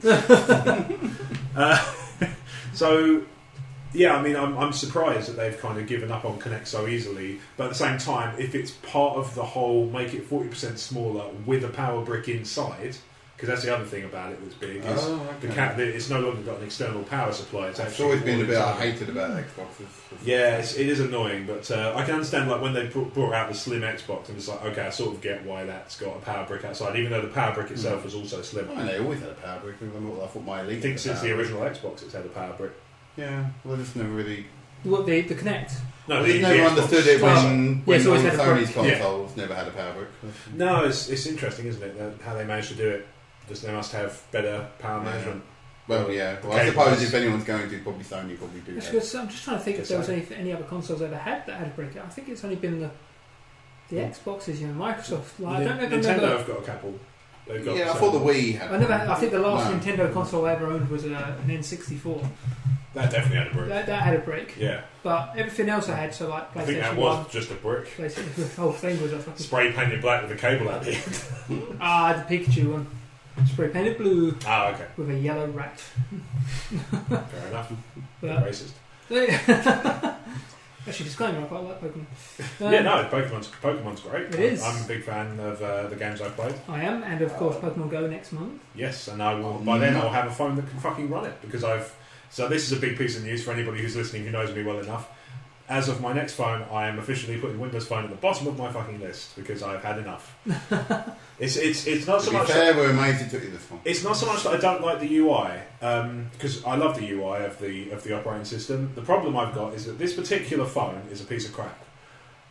So, yeah, I mean, I'm surprised that they've kind of given up on Connect so easily. But at the same time, if it's part of the whole make it 40% smaller with a power brick inside, because that's the other thing about it that's big, is it's no longer got an external power supply. It's always been a bit hated about Xboxes. Yeah, it is annoying, but I can understand like when they brought out the slim Xbox, and it's like, okay, I sort of get why that's got a power brick outside, even though the power brick itself was also slim. I mean, they always had a power brick. I thought my Elite. I think since the original Xbox, it's had a power brick. Yeah, well, I just never really. What, the Connect? No, I never understood it when Sony's consoles never had a power brick. No, it's interesting, isn't it? How they managed to do it. Just they must have better power management. Well, yeah. Well, I suppose if anyone's going to, probably Sony probably do that. I'm just trying to think if there was any other consoles ever had that had a brick. I think it's only been the Xboxes, Microsoft. Like, I don't know if Nintendo have got a couple. I thought the Wii had. I think the last Nintendo console I ever owned was an N64. That definitely had a brick. That had a brick. Yeah. But everything else I had, so like PlayStation 1. I think that was just a brick. The whole thing was a fucking... Spray painted black with a cable at the end. The Pikachu one. Spray painted blue. Okay. With a yellow rat. Fair enough. Racist. Actually, disclaimer, I quite like Pokemon. Pokemon's great. It is. I'm a big fan of the games I've played. I am, and of course Pokemon Go next month. Yes, and I will. By then, I'll have a phone that can fucking run it because I've. So this is a big piece of news for anybody who's listening who knows me well enough. As of my next phone, I am officially putting Windows Phone at the bottom of my fucking list because I've had enough. It's not so much. Fair, we're amazed it took you this long. It's not so much that I don't like the UI because I love the UI of the operating system. The problem I've got is that this particular phone is a piece of crap,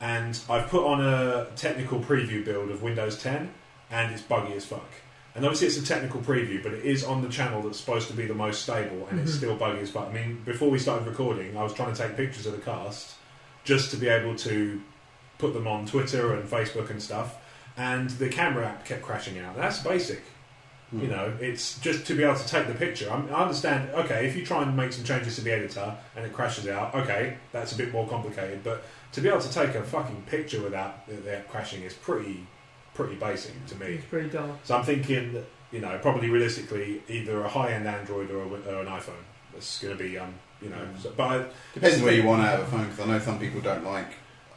and I've put on a technical preview build of Windows 10, and it's buggy as fuck. And obviously it's a technical preview, but it is on the channel that's supposed to be the most stable, and it's still buggy as fuck. I mean, before we started recording, I was trying to take pictures of the cast just to be able to put them on Twitter and Facebook and stuff, and the camera app kept crashing out. That's basic. You know, it's just to be able to take the picture. I understand, okay, if you try and make some changes to the editor and it crashes out, okay, that's a bit more complicated, but to be able to take a fucking picture without it crashing is pretty basic to me. It's pretty dull. So I'm thinking that, you know, probably realistically, either a high-end Android or an iPhone. That's going to be, but depends where you want to have a phone, because I know some people don't like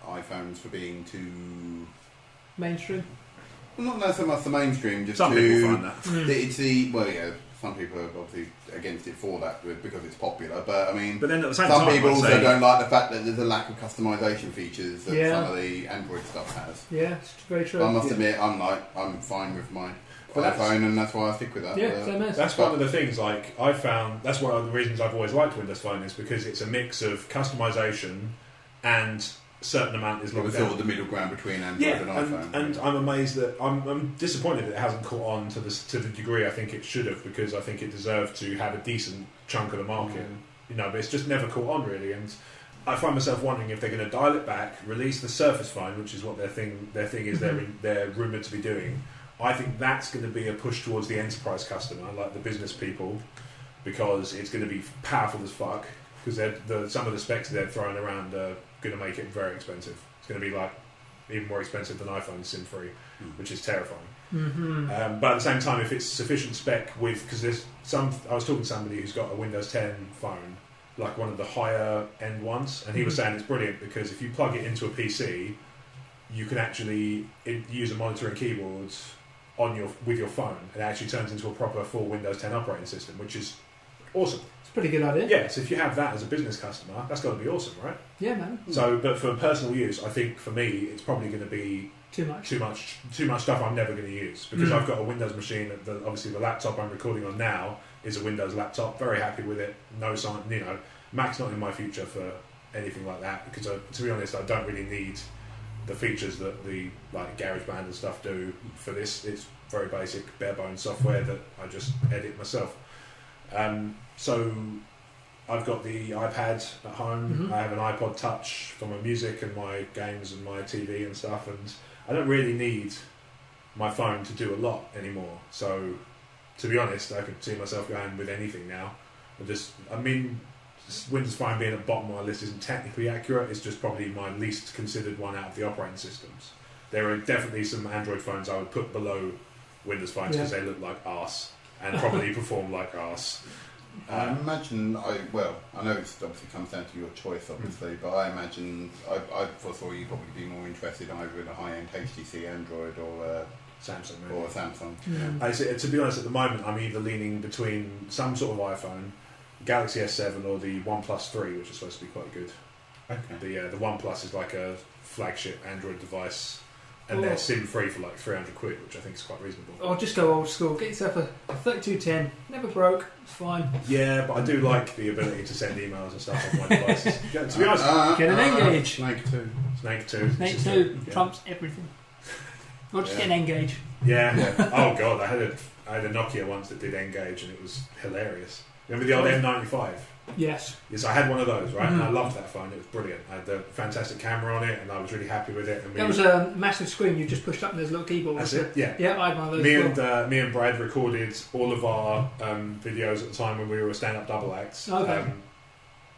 iPhones for being too mainstream. Well, not so much the mainstream, just some people find that. It's some people are obviously against it for that because it's popular, but I mean, but then at the same some time, people also don't like the fact that there's a lack of customization features that Yeah. some of the Android stuff has. Yeah, it's very true. But I must admit, I'm fine with my iPhone, and that's why I stick with that. Yeah, same as. That's one of the things. Like I found, that's one of the reasons I've always liked Windows Phone is because it's a mix of customization and certain amount is locked down. Sort of the middle ground between Android and iPhone. And I'm amazed that I'm disappointed that it hasn't caught on to the degree I think it should have, because I think it deserved to have a decent chunk of the market. You know, but it's just never caught on really, and I find myself wondering if they're going to dial it back, release the Surface Phone, which is what their thing is. They're rumoured to be doing. I think that's going to be a push towards the enterprise customer, like the business people, because it's going to be powerful as fuck. Because some of the specs they're throwing around are going to make it very expensive. It's going to be like even more expensive than iPhone SIM-free, which is terrifying. But at the same time, if it's sufficient spec because I was talking to somebody who's got a Windows 10 phone, like one of the higher end ones, and he was saying it's brilliant because if you plug it into a PC, you can actually use a monitor and keyboard with your phone, and it actually turns into a proper full Windows 10 operating system, which is awesome. Pretty good idea. Yeah, so if you have that as a business customer, that's got to be awesome, right? Yeah, man. So, but for personal use, I think for me, it's probably going to be too much stuff I'm never going to use, because I've got a Windows machine. Obviously, the laptop I'm recording on now is a Windows laptop. Very happy with it. No sign, Mac's not in my future for anything like that, because to be honest, I don't really need the features that the like GarageBand and stuff do for this. It's very basic, bare bones software that I just edit myself. So I've got the iPad at home. I have an iPod Touch for my music and my games and my TV and stuff, and I don't really need my phone to do a lot anymore. So to be honest, I could see myself going with anything now. Windows Phone being at the bottom of my list isn't technically accurate. It's just probably my least considered one out of the operating systems. There are definitely some Android phones I would put below Windows phones because they look like arse and probably perform like arse. I imagine, I know it obviously comes down to your choice, obviously, but I imagine, I foresaw you'd probably be more interested either in a high-end HTC Android or Samsung. Or a Samsung. To be honest, at the moment, I'm either leaning between some sort of iPhone, Galaxy S7, or the OnePlus 3, which is supposed to be quite good. Okay. The OnePlus is like a flagship Android device, and they're SIM-free for like £300, which I think is quite reasonable. Or just go old school. Get yourself a 3210. Never broke. It's fine. Yeah, but I do like the ability to send emails and stuff on my devices. To be honest, get an Engage. Snake 2. Snake 2. Snake 2 trumps everything. Or just get an Engage. Yeah. Oh god, I had a Nokia once that did Engage, and it was hilarious. Remember the old M95? Yes. Yes, I had one of those, right? And I loved that phone. It was brilliant. I had a fantastic camera on it, and I was really happy with it. And that was a massive screen you just pushed up and there's a little keyboard. That's it, yeah. Yeah, I had one of those. Me and Brad recorded all of our videos at the time when we were stand-up double acts. Okay.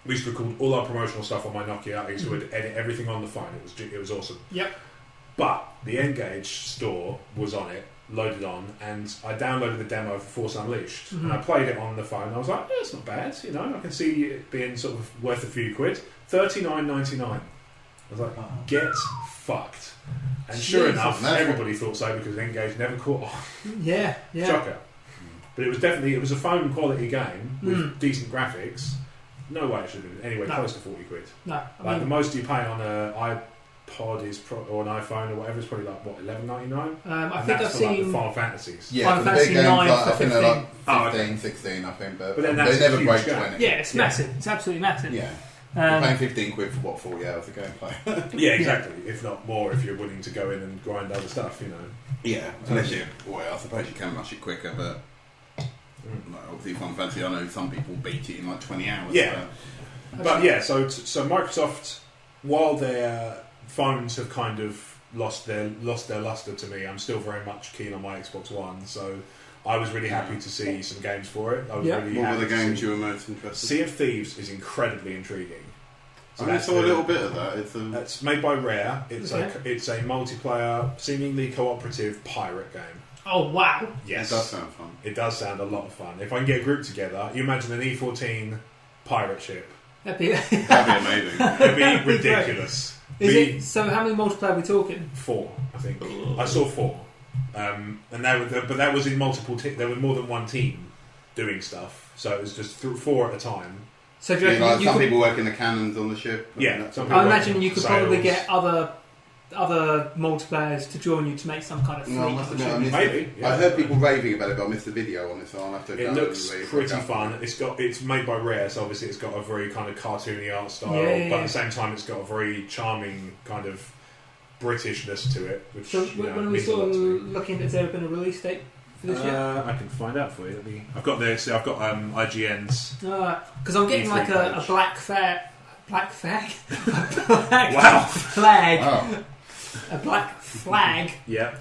We used to record all our promotional stuff on my Nokia. I used to edit everything on the phone. It was awesome. Yep. But the N-Gage store was on it, loaded on, and I downloaded the demo for Force Unleashed. And I played it on the phone. I was like, it's not bad. You know, I can see it being sort of worth a few quid. $39.99. I was like, get fucked. And sure enough, everybody thought so because N-Gage never caught on. Yeah. Shocker. But it was a phone quality game with decent graphics. No way it should have been anywhere close to 40 quid. No. The most you pay on an iPod or an iPhone or whatever is probably like, what, $11.99? I think I've seen... Like the Final Fantasies. Yeah, Final Fantasy 9 I for think 15. they're like 15, 16, I think. But then they never break 20. Yeah, it's massive. It's absolutely massive. Yeah. You're paying 15 quid for, 40 hours of gameplay? Yeah, exactly. If not more, if you're willing to go in and grind other stuff, you know. Yeah, unless you... Well, I suppose you can rush it quicker, but... Like, obviously, Final Fantasy, I know some people beat it in like 20 hours. Yeah. But yeah, so Microsoft, while their phones have kind of lost their luster to me, I'm still very much keen on my Xbox One. So I was really happy to see some games for it. I was really what happy were the games you were most interested in? Sea of Thieves is incredibly intriguing. So I saw a little bit of that. It's made by Rare. It's a multiplayer, seemingly cooperative pirate game. Oh, wow. Yes. It does sound fun. It does sound a lot of fun. If I can get a group together, you imagine an E14 pirate ship. That'd be amazing. It'd be ridiculous. So how many multiplayer are we talking? 4, I think. I saw 4. But that was in multiple there were more than one team doing stuff. So it was just 4 at a time. So do you reckon some people working the cannons on the ship? Yeah. I imagine you could probably get other multiplayers to join you to make some kind of fleet. Maybe. Yeah. I heard people raving about it, but I missed the video on it, so I'll have to go. It looks pretty fun. It's made by Rare, so obviously it's got a very kind of cartoony art style, but at the same time it's got a very charming kind of Britishness to it. Which, so when are we sort of looking? Has there been a release date for this yet? I can find out for you. I've got IGN's. Because I'm getting like a black flag. A black flag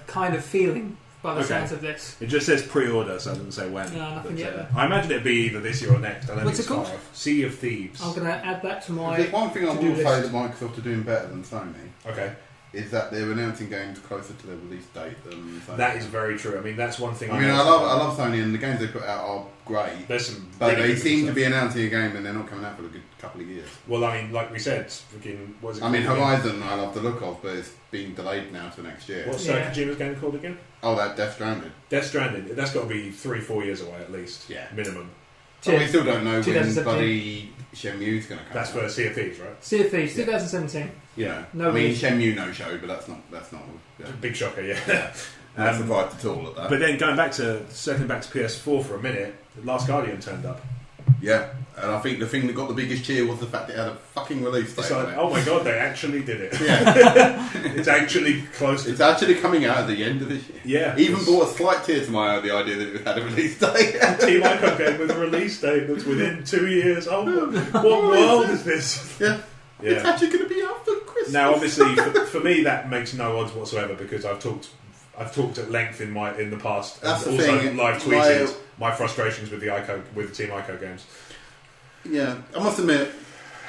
kind of feeling by the sounds of this. It just says pre-order, so it doesn't say when. No, nothing yet. I imagine it'd be either this year or next. What's it called? Sea of Thieves. I'm going to add that to my There's one thing I will say that Microsoft are doing better than Sony. Okay. Is that they're announcing games closer to their release date than Sony. That is very true. I mean, that's one thing. I love Sony, and the games they put out are great. There's some, but they seem to be announcing a game, and they're not coming out for a good couple of years. Well, I mean, like we said, Horizon, I love the look of, but it's being delayed now to next year. What's Kojima's game called again? Oh, that Death Stranded. Death Stranded. That's got to be 3-4 years away at least. Yeah, minimum. So we still don't know when bloody Shenmue's going to come. That's for Sea of Thieves, right? Sea of Thieves, 2017. Yeah. Shenmue no show, but that's not. Big shocker, yeah. Not surprised at all at that. But then circling back to PS4 for a minute, The Last Guardian turned up. Yeah, and I think the thing that got the biggest cheer was the fact that it had a fucking release date. So, oh my god, they actually did it. Yeah. It's actually close. It's actually coming out at the end of this year. Yeah. Even brought a slight tear to my eye, the idea that it had a release date. Team Ico game with a release date that's within 2 years. Oh, what world is this? Yeah. It's actually going to be out for Christmas. Now, obviously, for me, that makes no odds whatsoever because I've talked at length in the past. That's and the also thing. live tweeted my frustrations with the Team Ico games. Yeah, I must admit,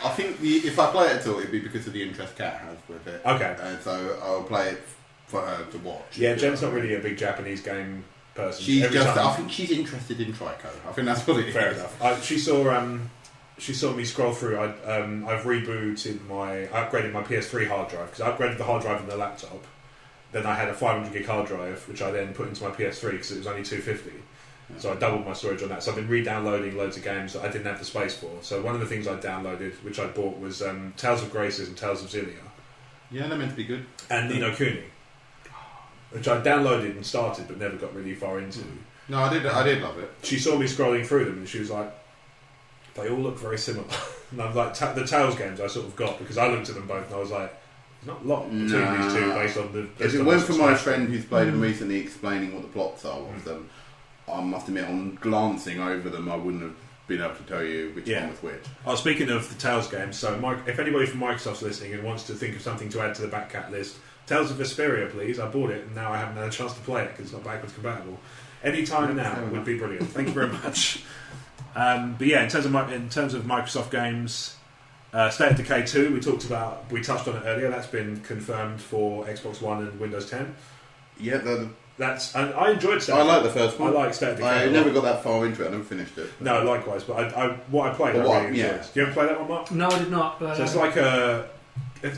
I think if I play it at all, it'd be because of the interest Kat has with it. Okay. And so I'll play it for her to watch. Yeah, Jen's not really a big Japanese game person. I think she's interested in Trico. I think that's what it is. Fair enough. She saw me scroll through. I've rebooted I upgraded my PS3 hard drive because I upgraded the hard drive on the laptop. Then I had a 500 gig hard drive, which I then put into my PS3 because it was only 250. So I doubled my storage on that. So I've been re-downloading loads of games that I didn't have the space for. So one of the things I downloaded, which I bought, was Tales of Graces and Tales of Xillia. Yeah, they're meant to be good. And Ni no Kuni, which I downloaded and started but never got really far into. No, I did love it. She saw me scrolling through them and she was like, they all look very similar. And I'm like, the Tales games I sort of got because I looked at them both and I was like, there's not a lot between these two based on the... If it weren't for my friend who's played them recently explaining what the plots are of them, I must admit, on glancing over them, I wouldn't have been able to tell you which one was which. Oh, speaking of the Tales games, so if anybody from Microsoft's listening and wants to think of something to add to the back cat list, Tales of Vesperia, please. I bought it and now I haven't had a chance to play it because it's not backwards compatible. Any time now would be brilliant. Thank you very much. But yeah, in terms of Microsoft games, State of Decay 2, we touched on it earlier. That's been confirmed for Xbox One and Windows 10. Yeah, and I enjoyed State. I like the first one. I like State of Decay. I never got that far into it. I never finished it. No, likewise. But what I played, I really enjoyed. Yeah. Did you ever play that one, Mark? No, I did not. But, so it's like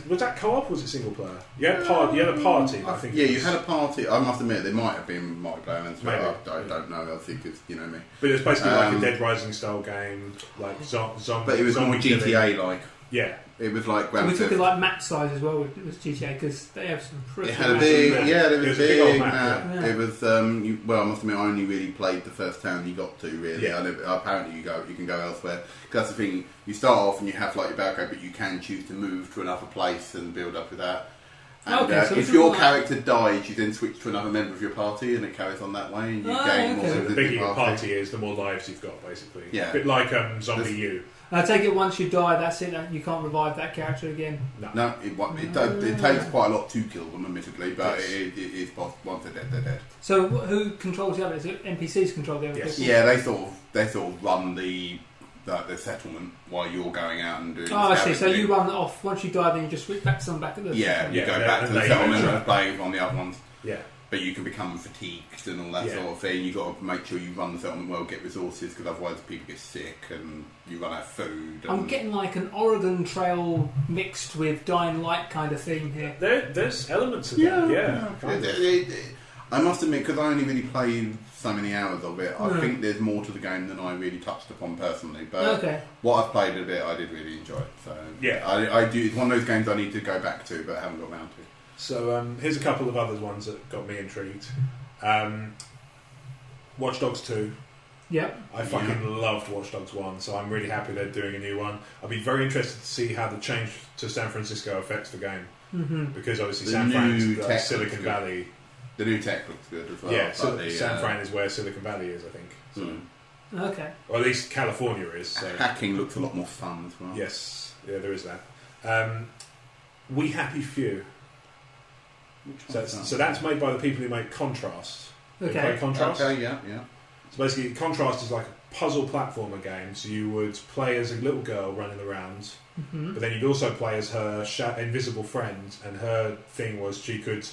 was that co-op or was it single player? You had a party. I think. Yeah, you had a party. I must admit, there might have been multiplayer elements, but I don't know. I think it's me. But it was basically like a Dead Rising style game, like zombie. But it was more GTA like. Yeah. It was like We're talking like map size as well with GTA because they have some pretty. It had a big, it was a big old map. Yeah. It was I must admit, I only really played the first town you got to. Really, yeah. Apparently you can go elsewhere. Because that's the thing. You start off and you have like your background, but you can choose to move to another place and build up with that. And so if your character dies, you then switch to another member of your party, and it carries on that way. And you gain more. So the bigger your party is, the more lives you've got, basically. Yeah. A bit like Zombie U. I take it once you die, that's it. You can't revive that character again. No, it takes quite a lot to kill them, admittedly, but it is possible. Once they're dead, they're dead. So who controls the other? Is it NPCs control the other? Yes. people? Yeah, they sort of run the settlement while you're going out and doing. Oh, I see. So you run it off. Once you die, then you just switch back to someone back at the. Yeah, you go back to the settlement and play on the other ones. Yeah. But you can become fatigued and all that sort of thing. You've got to make sure you run the settlement well, get resources, because otherwise people get sick and you run out of food. I'm getting like an Oregon Trail mixed with Dying Light kind of theme here. There's elements of that, yeah. I must admit, because I only really played so many hours of it, I think there's more to the game than I really touched upon personally. But what I've played a bit, I did really enjoy it. So yeah, I do. It's one of those games I need to go back to, but I haven't got around to. So here's a couple of other ones that got me intrigued. Watch Dogs 2. Yep. I fucking loved Watch Dogs 1, so I'm really happy they're doing a new one. I'll be very interested to see how the change to San Francisco affects the game. Mm-hmm. Because obviously San Fran's Silicon Valley. The new tech looks good as well. Yeah, so San Fran is where Silicon Valley is, I think. So. Okay. Or at least California is. So. Hacking looks a lot more fun as well. Yes, yeah, there is that. We Happy Few. So that's made by the people who make Contrast. Okay. Contrast? Okay, yeah. So basically, Contrast is like a puzzle platformer game. So you would play as a little girl running around, but then you'd also play as her invisible friend. And her thing was she could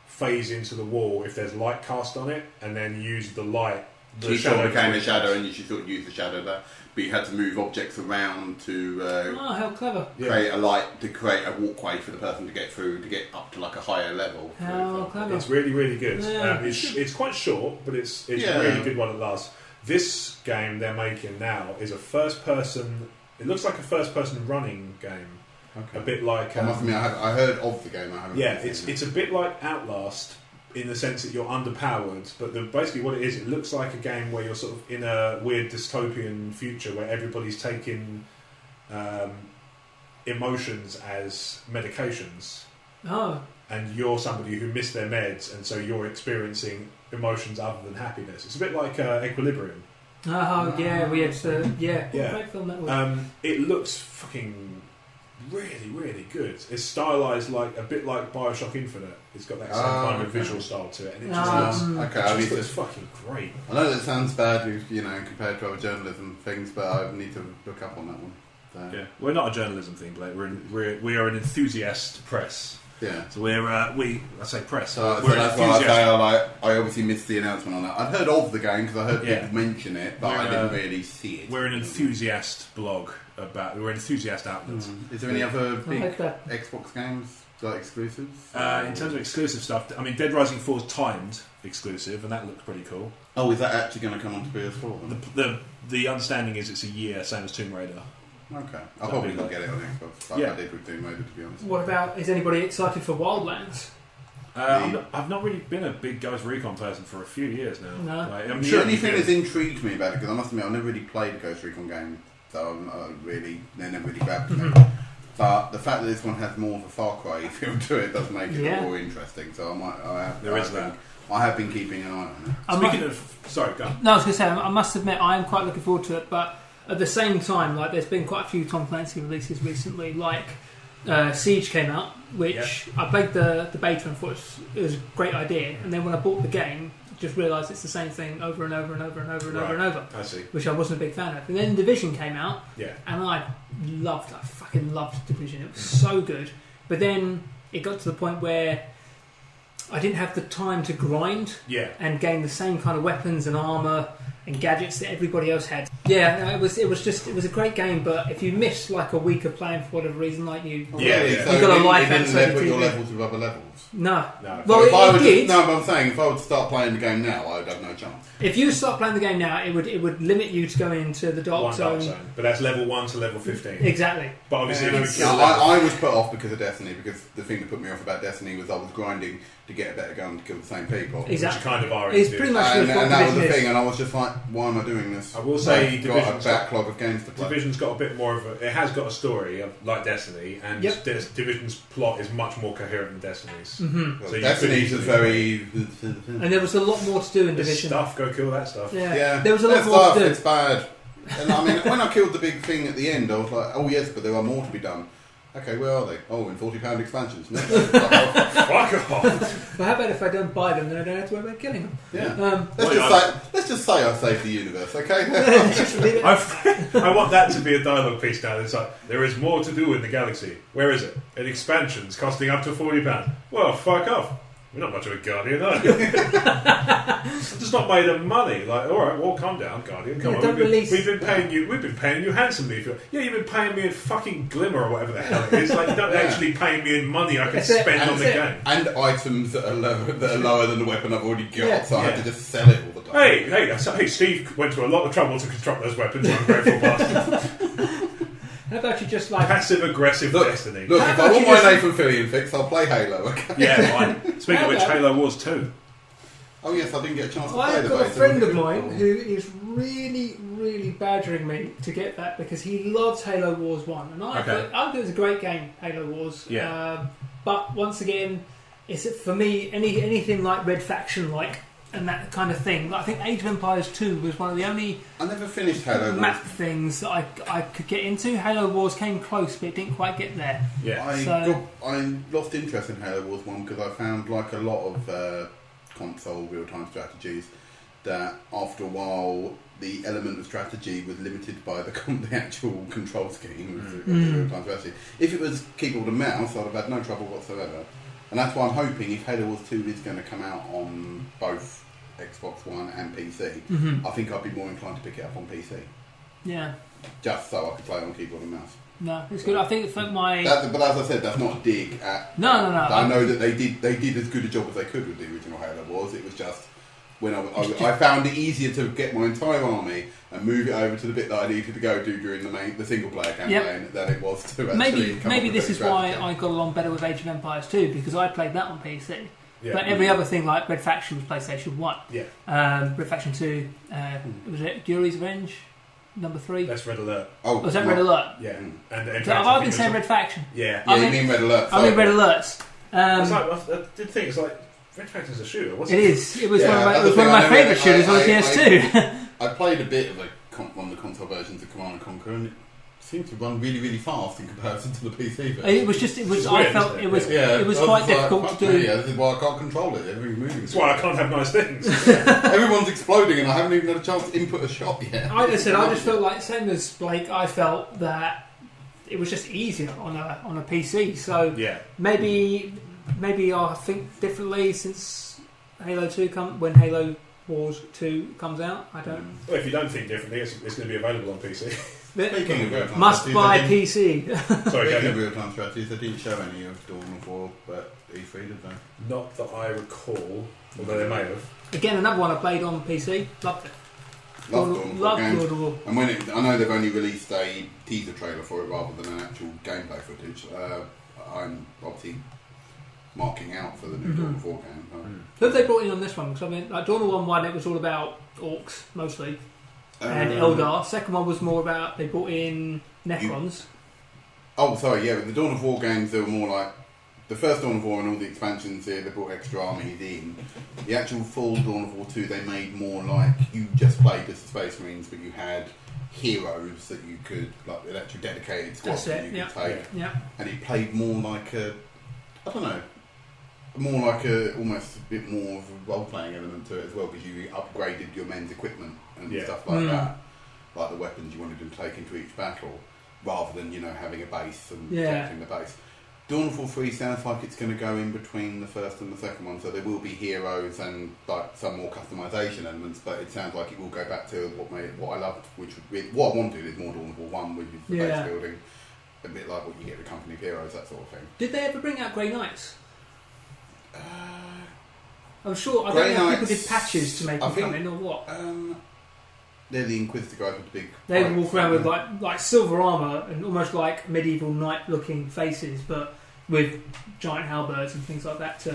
phase into the wall if there's light cast on it, and then use the light. She sort of became a shadow, and you should sort of use the shadow there. But you had to move objects around to how clever! Create a light to create a walkway for the person to get through to get up to like a higher level. How clever! It's really, really good. Yeah. It's quite short, but it's a really good one at last. This game they're making now is a first-person. It looks like a first-person running game. Okay. A bit like. I must admit, I heard of the game. I haven't. Yeah, it's a bit like Outlast. In the sense that you're underpowered, but basically what it is, it looks like a game where you're sort of in a weird dystopian future where everybody's taking emotions as medications. Oh. And you're somebody who missed their meds, and so you're experiencing emotions other than happiness. It's a bit like Equilibrium. Oh, yeah, we had great film that was. It looks fucking really, really good. It's stylized like a bit like Bioshock Infinite. It's got that same kind of visual style to it, and it just looks fucking great. I know that sounds bad, compared to other journalism things, but I need to look up on that one. So. Yeah, we're not a journalism thing, Blake. We are an enthusiast press. Yeah. So I say press. So that's why I say I obviously missed the announcement on that. I'd heard of the game because I heard people mention it, but I didn't really see it. We're an enthusiast blog we're an enthusiast outlet. Is there any other big Xbox games like exclusives? In terms of exclusive stuff, I mean, Dead Rising 4 is timed exclusive, and that looks pretty cool. Oh, is that actually going to come onto PS4? The understanding is it's a year, same as Tomb Raider. Okay, I'll probably not get it on Xbox like I did with Tomb Raider, to be honest. What about, is anybody excited for Wildlands? I've not really been a big Ghost Recon person for a few years now. No. The only thing that's intrigued me about it, because I must admit I've never really played a Ghost Recon game, so they never really grabbed me. But the fact that this one has more of a Far Cry feel to it does make it more interesting. So I have been keeping an eye on it. Speaking of, sorry, go on. No, I was going to say, I must admit I am quite looking forward to it, but at the same time, like, there's been quite a few Tom Clancy releases recently, like Siege came out, which I played the beta and thought it was a great idea, and then when I bought the game, just realised it's the same thing over and over and over and over and over and over. I see. Which I wasn't a big fan of. And then Division came out, Yeah. and I fucking loved Division. It was so good. But then it got to the point where I didn't have the time to grind and gain the same kind of weapons and armour and gadgets that everybody else had. Yeah, it was a great game, but if you miss like a week of playing for whatever reason, like you So got a life outside put the your TV. levels with other levels. No. Well, Well, it did. No, but I'm saying if I would start playing the game now, I'd have no chance. If you start playing the game now, it would limit you to going into the dark zone. But that's level 1 to level 15. Exactly. But obviously, if you would kill I was put off because of Destiny, because the thing that put me off about Destiny was I was grinding to get a better gun to kill the same people. Exactly. Which you kind of are. It's pretty much and that was the business. thing, and I was just like, why am I doing this? I will say I've got a backlog of games to play. Division's got a bit more of a... It has got a story, like Destiny, and Division's plot is much more coherent than Destiny's. Mm-hmm. So Destiny's is very... And there was a lot more to do in Division. Stuff, go kill that stuff. Yeah. There was a lot more to do. It's bad. And I mean, when I killed the big thing at the end, I was like, oh yes, but there are more to be done. Okay, where are they? Oh, in £40 expansions. No, fuck off. Well, how about if I don't buy them, then I don't have to worry about killing them? Yeah. Let's just say I saved the universe, okay? Just leave it. I want that to be a dialogue piece now. It's like, there is more to do in the galaxy. Where is it? In expansions costing up to £40. Well, fuck off. We're not much of a Guardian, are you? It's just not made of money. Like, all right, well, calm down, Guardian. Come on, we've been paying you handsomely. You've been paying me in fucking glimmer or whatever the hell it is. Like, you're not actually paying me in money I can spend on the game. And items that are lower than the weapon I've already got, so I have to just sell it all the time. Hey, Steve went to a lot of trouble to construct those weapons. I'm grateful bastard. How about you just like passive-aggressive Destiny? Look, if I want my Nathan Fillion fix, I'll play Halo. Okay. Yeah, fine. Speaking of which, Halo Wars 2. Oh yes, I didn't get a chance to play I've got a friend of mine who is really, really badgering me to get that because he loves Halo Wars 1. And I think it was a great game, Halo Wars. Yeah. But once again, it's for me, anything like Red Faction like and that kind of thing. I think Age of Empires 2 was one of the only I never finished Halo map Wars. things that I could get into. Halo Wars came close, but it didn't quite get there. Yeah. I lost interest in Halo Wars 1 because I found like a lot of console real-time strategies that after a while the element of strategy was limited by the actual control scheme of the real-time strategy. If it was keyboard and mouse, I'd have had no trouble whatsoever. And that's why I'm hoping if Halo Wars 2 is going to come out on both Xbox One and PC, I think I'd be more inclined to pick it up on PC. Yeah. Just so I could play it on keyboard and mouse. No, it's good. I think for my... But as I said, that's not a dig at... No. I know that they did as good a job as they could with the original Halo Wars. It was just... when I found it easier to get my entire army and move it over to the bit that I needed to go do during the single player campaign than it was to actually maybe this is why I got along better with Age of Empires 2 because I played that on PC. Yeah. But every other thing like Red Faction was PlayStation 1. Yeah. Red Faction 2, was it Fury's Revenge? Number 3? That's Red Alert. Oh, was that Red Alert? Yeah. And so I've been saying Red Faction. Yeah. You mean Red Alert? I mean Red Alerts. I did think it's like Red Faction's a shooter. It is. It was one of my favourite shooters on the PS2. I played a bit of one of the console versions of Command & Conquer, and it seemed to run really, really fast in comparison to the PC version. It was quite difficult to do. Yeah, this is why I can't control it. Everything's moving. That's why I can't have nice things. Everyone's exploding, and I haven't even had a chance to input a shot yet. I just felt like, same as Blake, I felt that it was just easier on a PC. So maybe I'll think differently since Halo 2 when Halo Wars 2 comes out. I don't. Well, if you don't think differently, it's going to be available on PC. Speaking of real-time must buy PC. Sorry, speaking of real-time strategies, they didn't show any of Dawn of War at E3, did they? Not that I recall, although they may have. Again, another one I played on PC. Loved it. Loved Dawn of War. And I know they've only released a teaser trailer for it rather than an actual gameplay footage. I'm obviously marking out for the new Dawn of War game. Who have they brought in on this one? Because I mean, like Dawn of War 1, it was all about orcs mostly, and Eldar. Second one was more about they brought in Necrons. The Dawn of War games, they were more like the first Dawn of War and all the expansions here. They brought extra armies in. The actual full Dawn of War 2, they made more like you just played as the Space Marines, but you had heroes that you could like an actual dedicated squad that you could take, and it played more like a, I don't know. more like almost a bit more of a role-playing element to it as well, because you upgraded your men's equipment and stuff like that, like the weapons you wanted them to take into each battle, rather than having a base and protecting the base. Dawnfall 3 sounds like it's going to go in between the first and the second one, so there will be heroes and like some more customization elements, but it sounds like it will go back to what I loved, which what I wanted is more Dawnfall 1, which is the base building, a bit like what you get with Company of Heroes, that sort of thing. Did they ever bring out Grey Knights? I'm sure. I don't know if people did patches to make them come in or what. They're the Inquisitor guys with the big. They would walk around with like silver armour and almost like medieval knight-looking faces, but with giant halberds and things like that.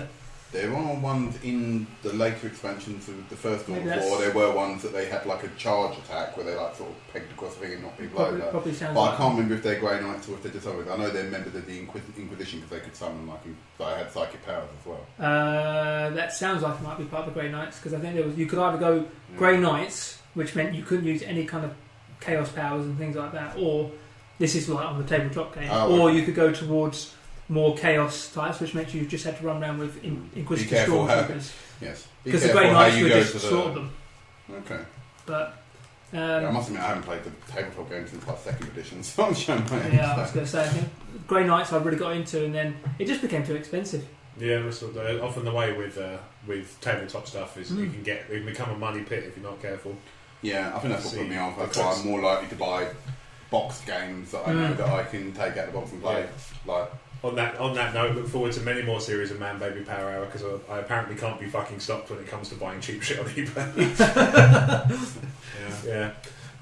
There are ones in the later expansions of the first Dawn of War. There were ones that they had like a charge attack where they like sort of pegged across the thing and knocked people over. Probably sounds but I can't remember if they're Grey Knights or if they're just others. I know they're members of the Inquisition because they could summon they had psychic powers as well. That sounds like it might be part of the Grey Knights, because I think you could either go Grey Knights, which meant you couldn't use any kind of chaos powers and things like that, or this is like on the tabletop game, or you could go towards more chaos types, which meant you just had to run around with Inquisitor Stormtroopers. Yes. Because the Grey Knights would just slaughter them. Okay. But I must admit I haven't played the tabletop game since like second edition, so I'm showing my age. Yeah, I was going to say, I think Grey Knights I really got into, and then it just became too expensive. Yeah, that's often the way with tabletop stuff is it can become a money pit if you're not careful. Yeah, I think that's what put me off. That's why I'm more likely to buy boxed games that I know that I can take out the box and play. Like on that note, look forward to many more series of Man Baby Power Hour, because I apparently can't be fucking stopped when it comes to buying cheap shit on eBay. yeah.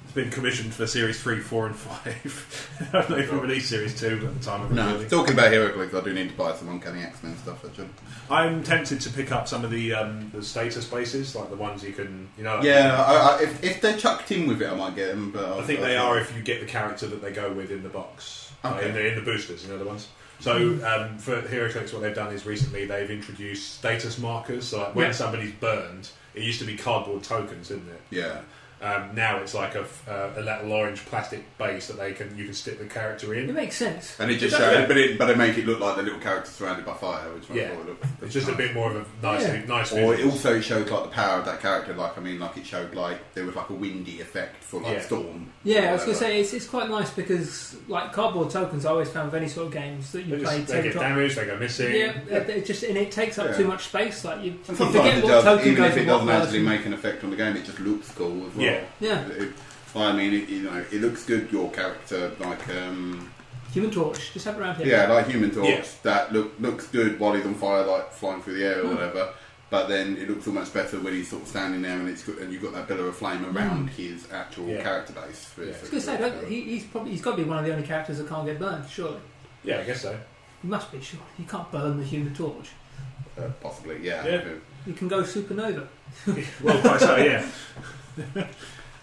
It's been commissioned for Series 3, 4 and 5. I've not even released Series 2 at the time of recording. No, talking about HeroClix, I do need to buy some Uncanny X-Men stuff, actually. I'm tempted to pick up some of the status bases, like the ones you can, if they're chucked in with it, I might get them. But I think they are if you get the character that they go with in the box, in the boosters, the ones. So for HeroClix, what they've done is recently they've introduced status markers. So like when somebody's burned, it used to be cardboard tokens, didn't it? Yeah. Now it's like a little orange plastic base that you can stick the character in. It makes sense. And it just shows, but they make it look like the little character surrounded by fire, which I thought looked. It's just nice. A bit more of a nice. Or it also shows like the power of that character. Like it showed like there was like a windy effect for like storm. Yeah, I was going to say it's quite nice because like cardboard tokens, I always found with any sort of games that you play. They get damaged, they go missing. Yeah, it takes up too much space. Like you forget what token even goes if it with doesn't what actually make an effect on the game, it just looks cool as well. Yeah. I mean, it looks good. Your character, like Human Torch, just have it around here. Yeah, like Human Torch, that looks good while he's on fire, like flying through the air or whatever. But then it looks almost better when he's sort of standing there and you've got that pillar of flame around his actual character base. I was going to say, he's got to be one of the only characters that can't get burned, surely. Yeah, I guess so. He must be, sure. He can't burn the Human Torch. Possibly, yeah. You can go supernova. Well, quite so, yeah.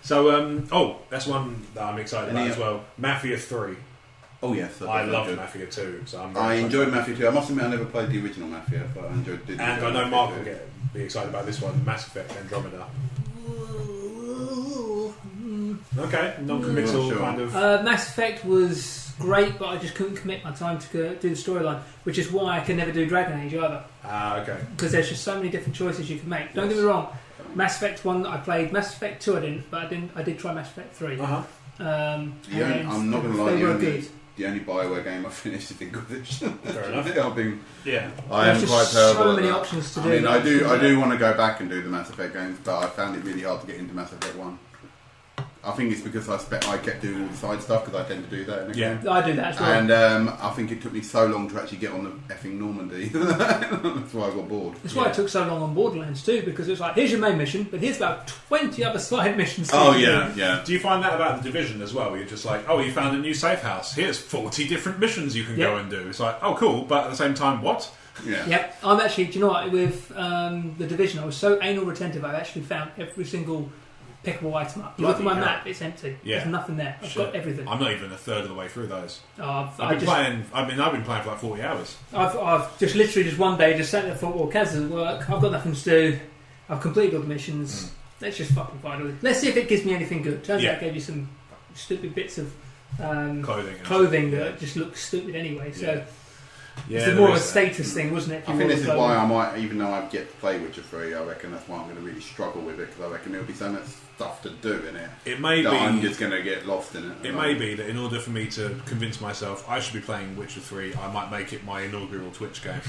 So, that's one that I'm excited about as well. Mafia 3. Oh yes, I loved Mafia 2. So I enjoyed Mafia 2. I must admit I never played the original Mafia, but I enjoyed it. And I know Marc will be excited about this one, Mass Effect Andromeda. Okay, non-committal kind of. Mass Effect was great, but I just couldn't commit my time to do the storyline, which is why I can never do Dragon Age either. Okay. Because there's just so many different choices you can make. Don't get me wrong. Mass Effect 1 I played, Mass Effect 2 I didn't, but I did try Mass Effect 3. I'm not going to lie, the only Bioware game I finished is Inquisition. Fair enough. I am quite terrible. So many options to do. I mean, I do want to go back and do the Mass Effect games, but I found it really hard to get into Mass Effect 1. I think it's because I kept doing all the side stuff because I tend to do that in a game. I do that as well. And I think it took me so long to actually get on the effing Normandy. That's why I got bored. That's why it took so long on Borderlands too, because it was like, here's your main mission, but here's about 20 other side missions. Yeah. Do you find that about The Division as well? You're just like, you found a new safe house. Here's 40 different missions you can go and do. It's like, cool, but at the same time, what? Yeah. Yep. I'm actually, do you know what, with The Division, I was so anal retentive, I actually found every single pickable item up. You look at my map, it's empty. There's nothing there. I've got everything. I'm not even a third of the way through those. I've been playing for like 40 hours. I've just literally one day just sat there and thought, well, Kaz doesn't work. I've got nothing to do. I've completed all the missions. Let's just fucking find it. Let's see if it gives me anything good. Turns out it gave you some stupid bits of clothing that just look stupid anyway. So Yeah, it's more of a status thing, wasn't it? I think this is why I might, even though I've yet to play Witcher 3, I reckon that's why I'm going to really struggle with it, because I reckon there'll be so much stuff to do in it. It may be I'm just going to get lost in it. It may be that in order for me to convince myself I should be playing Witcher 3, I might make it my inaugural Twitch game.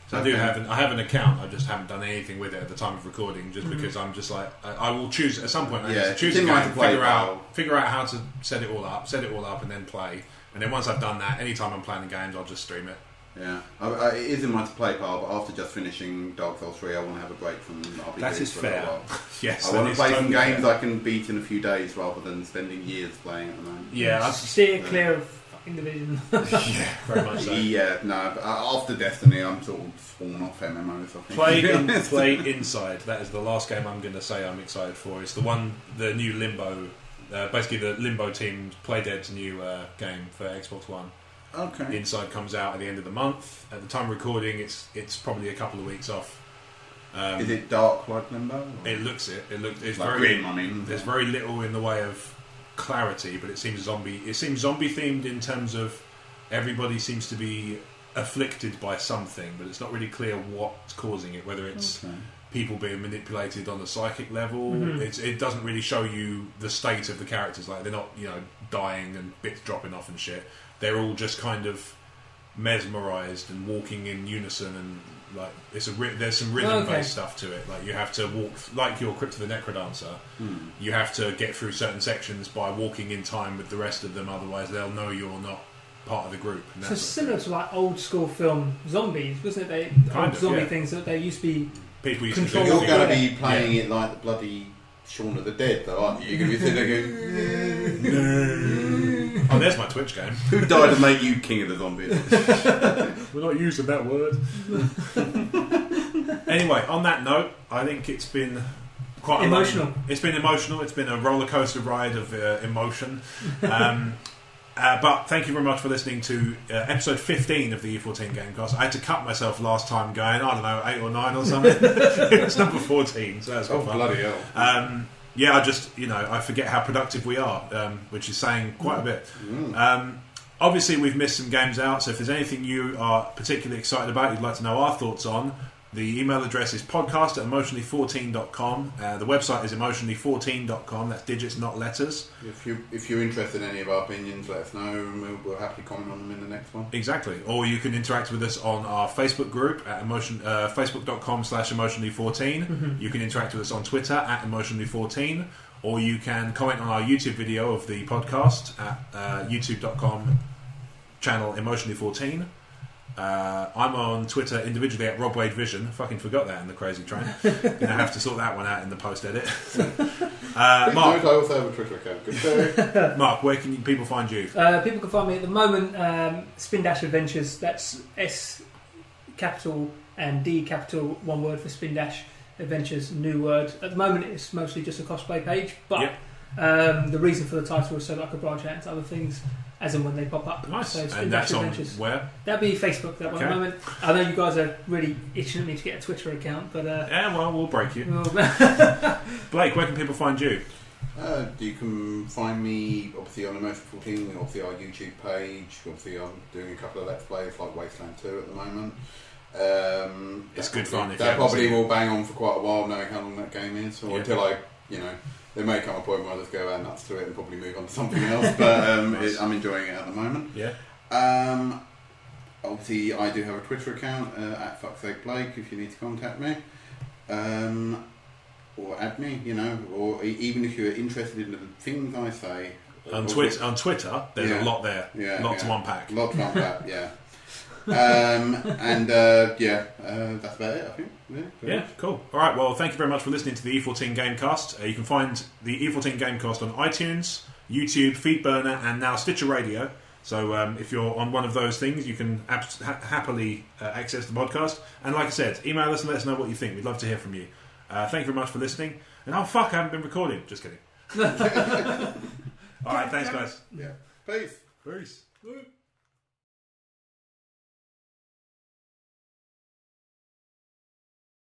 So okay. I have an account. I just haven't done anything with it at the time of recording, just because I'm just like I will choose at some point. I need to choose a game, figure out how to set it all up, and then play. And then once I've done that, anytime I'm playing games, I'll just stream it. Yeah, it is in my to play pile, but after just finishing Dark Souls 3, I want to have a break from RPGs. That is fair. Yes, I want to play some games I can beat in a few days rather than spending years playing at the moment. Yeah, I steer clear of fucking Division. Yeah, very much so. Yeah, no, but after Destiny, I'm sort of sworn off MMOs. I think. Play Inside. That is the last game I'm going to say I'm excited for. It's the new Limbo. Basically, the Limbo team Playdead's new game for Xbox One. Okay. Inside comes out at the end of the month. At the time of recording, it's probably a couple of weeks off. Is it dark like Limbo? Or? It's like very grim, I mean. There's very little in the way of clarity, but it seems zombie themed in terms of everybody seems to be afflicted by something, but it's not really clear what's causing it. Whether it's people being manipulated on a psychic level, it doesn't really show you the state of the characters. Like they're not dying and bits dropping off and shit. They're all just kind of mesmerised and walking in unison, and like there's some rhythm-based stuff to it. Like you have to walk, like your Crypt of the Necrodancer. You have to get through certain sections by walking in time with the rest of them, otherwise they'll know you're not part of the group. And so similar to like old school film zombies, wasn't it? Zombie things that they used to be. People used to. You're going to be playing it like the bloody Shaun of the Dead, though, aren't you? You're going to be sitting there going. Oh, there's my Twitch game. Who died to make you king of the zombies? We're not using that word. Anyway, on that note, I think it's been quite emotional. It's been emotional. It's been a roller coaster ride of emotion. But thank you very much for listening to episode 15 of the E14 Gamecast. I had to cut myself last time going, I don't know, 8 or 9 or something. It's number 14, so that's quite fun. Bloody hell. Yeah, I just, I forget how productive we are, which is saying quite a bit. Obviously, we've missed some games out, so if there's anything you are particularly excited about, you'd like to know our thoughts on, the email address is podcast@emotionally14.com. The website is emotionally14.com. That's digits, not letters. If you're interested in any of our opinions, let us know, and we'll happily comment on them in the next one. Exactly. Or you can interact with us on our Facebook group at facebook.com/emotionally14. You can interact with us on Twitter at emotionally14. Or you can comment on our YouTube video of the podcast at youtube.com channel emotionally14. I'm on Twitter individually at RobWadeVision. Fucking forgot that in the crazy train. Gonna have to sort that one out in the post edit. Marc, I also have a Twitter account. Good. Marc, where can people find you? People can find me at the moment. Spin Dash Adventures. That's S capital and D capital, one word for Spin Dash Adventures. New word. At the moment, it's mostly just a cosplay page, but the reason for the title is so that I could branch out into other things as and when they pop up. Nice. So and that's on where? That'd be Facebook. That one. At the moment, I know you guys are really itching at me to get a Twitter account, but yeah, well, we'll break you. Blake, where can people find you? You can find me obviously on Emotion 14, obviously our YouTube page. Obviously, I'm doing a couple of Let's Plays like Wasteland 2 at the moment. It's good fun. That probably will bang on for quite a while, knowing how long that game is, or until I, there may come a point where I just go nuts to it and probably move on to something else. But nice. I'm enjoying it at the moment. Yeah. Obviously, I do have a Twitter account at fucksakeblake if you need to contact me, or add me, or even if you're interested in the things I say. On Twitter, there's a lot there. Yeah, lot to unpack. Lot to unpack. Yeah. That's about it, I think. Yeah, cool. Alright, well, thank you very much for listening to the E14 Gamecast. You can find the E14 Gamecast on iTunes, YouTube, Feedburner, and now Stitcher Radio. So if you're on one of those things, you can happily access the podcast. And like I said, email us and let us know what you think. We'd love to hear from you. Thank you very much for listening. And I haven't been recording. Just kidding. Alright, thanks guys. Yeah. Peace. Peace.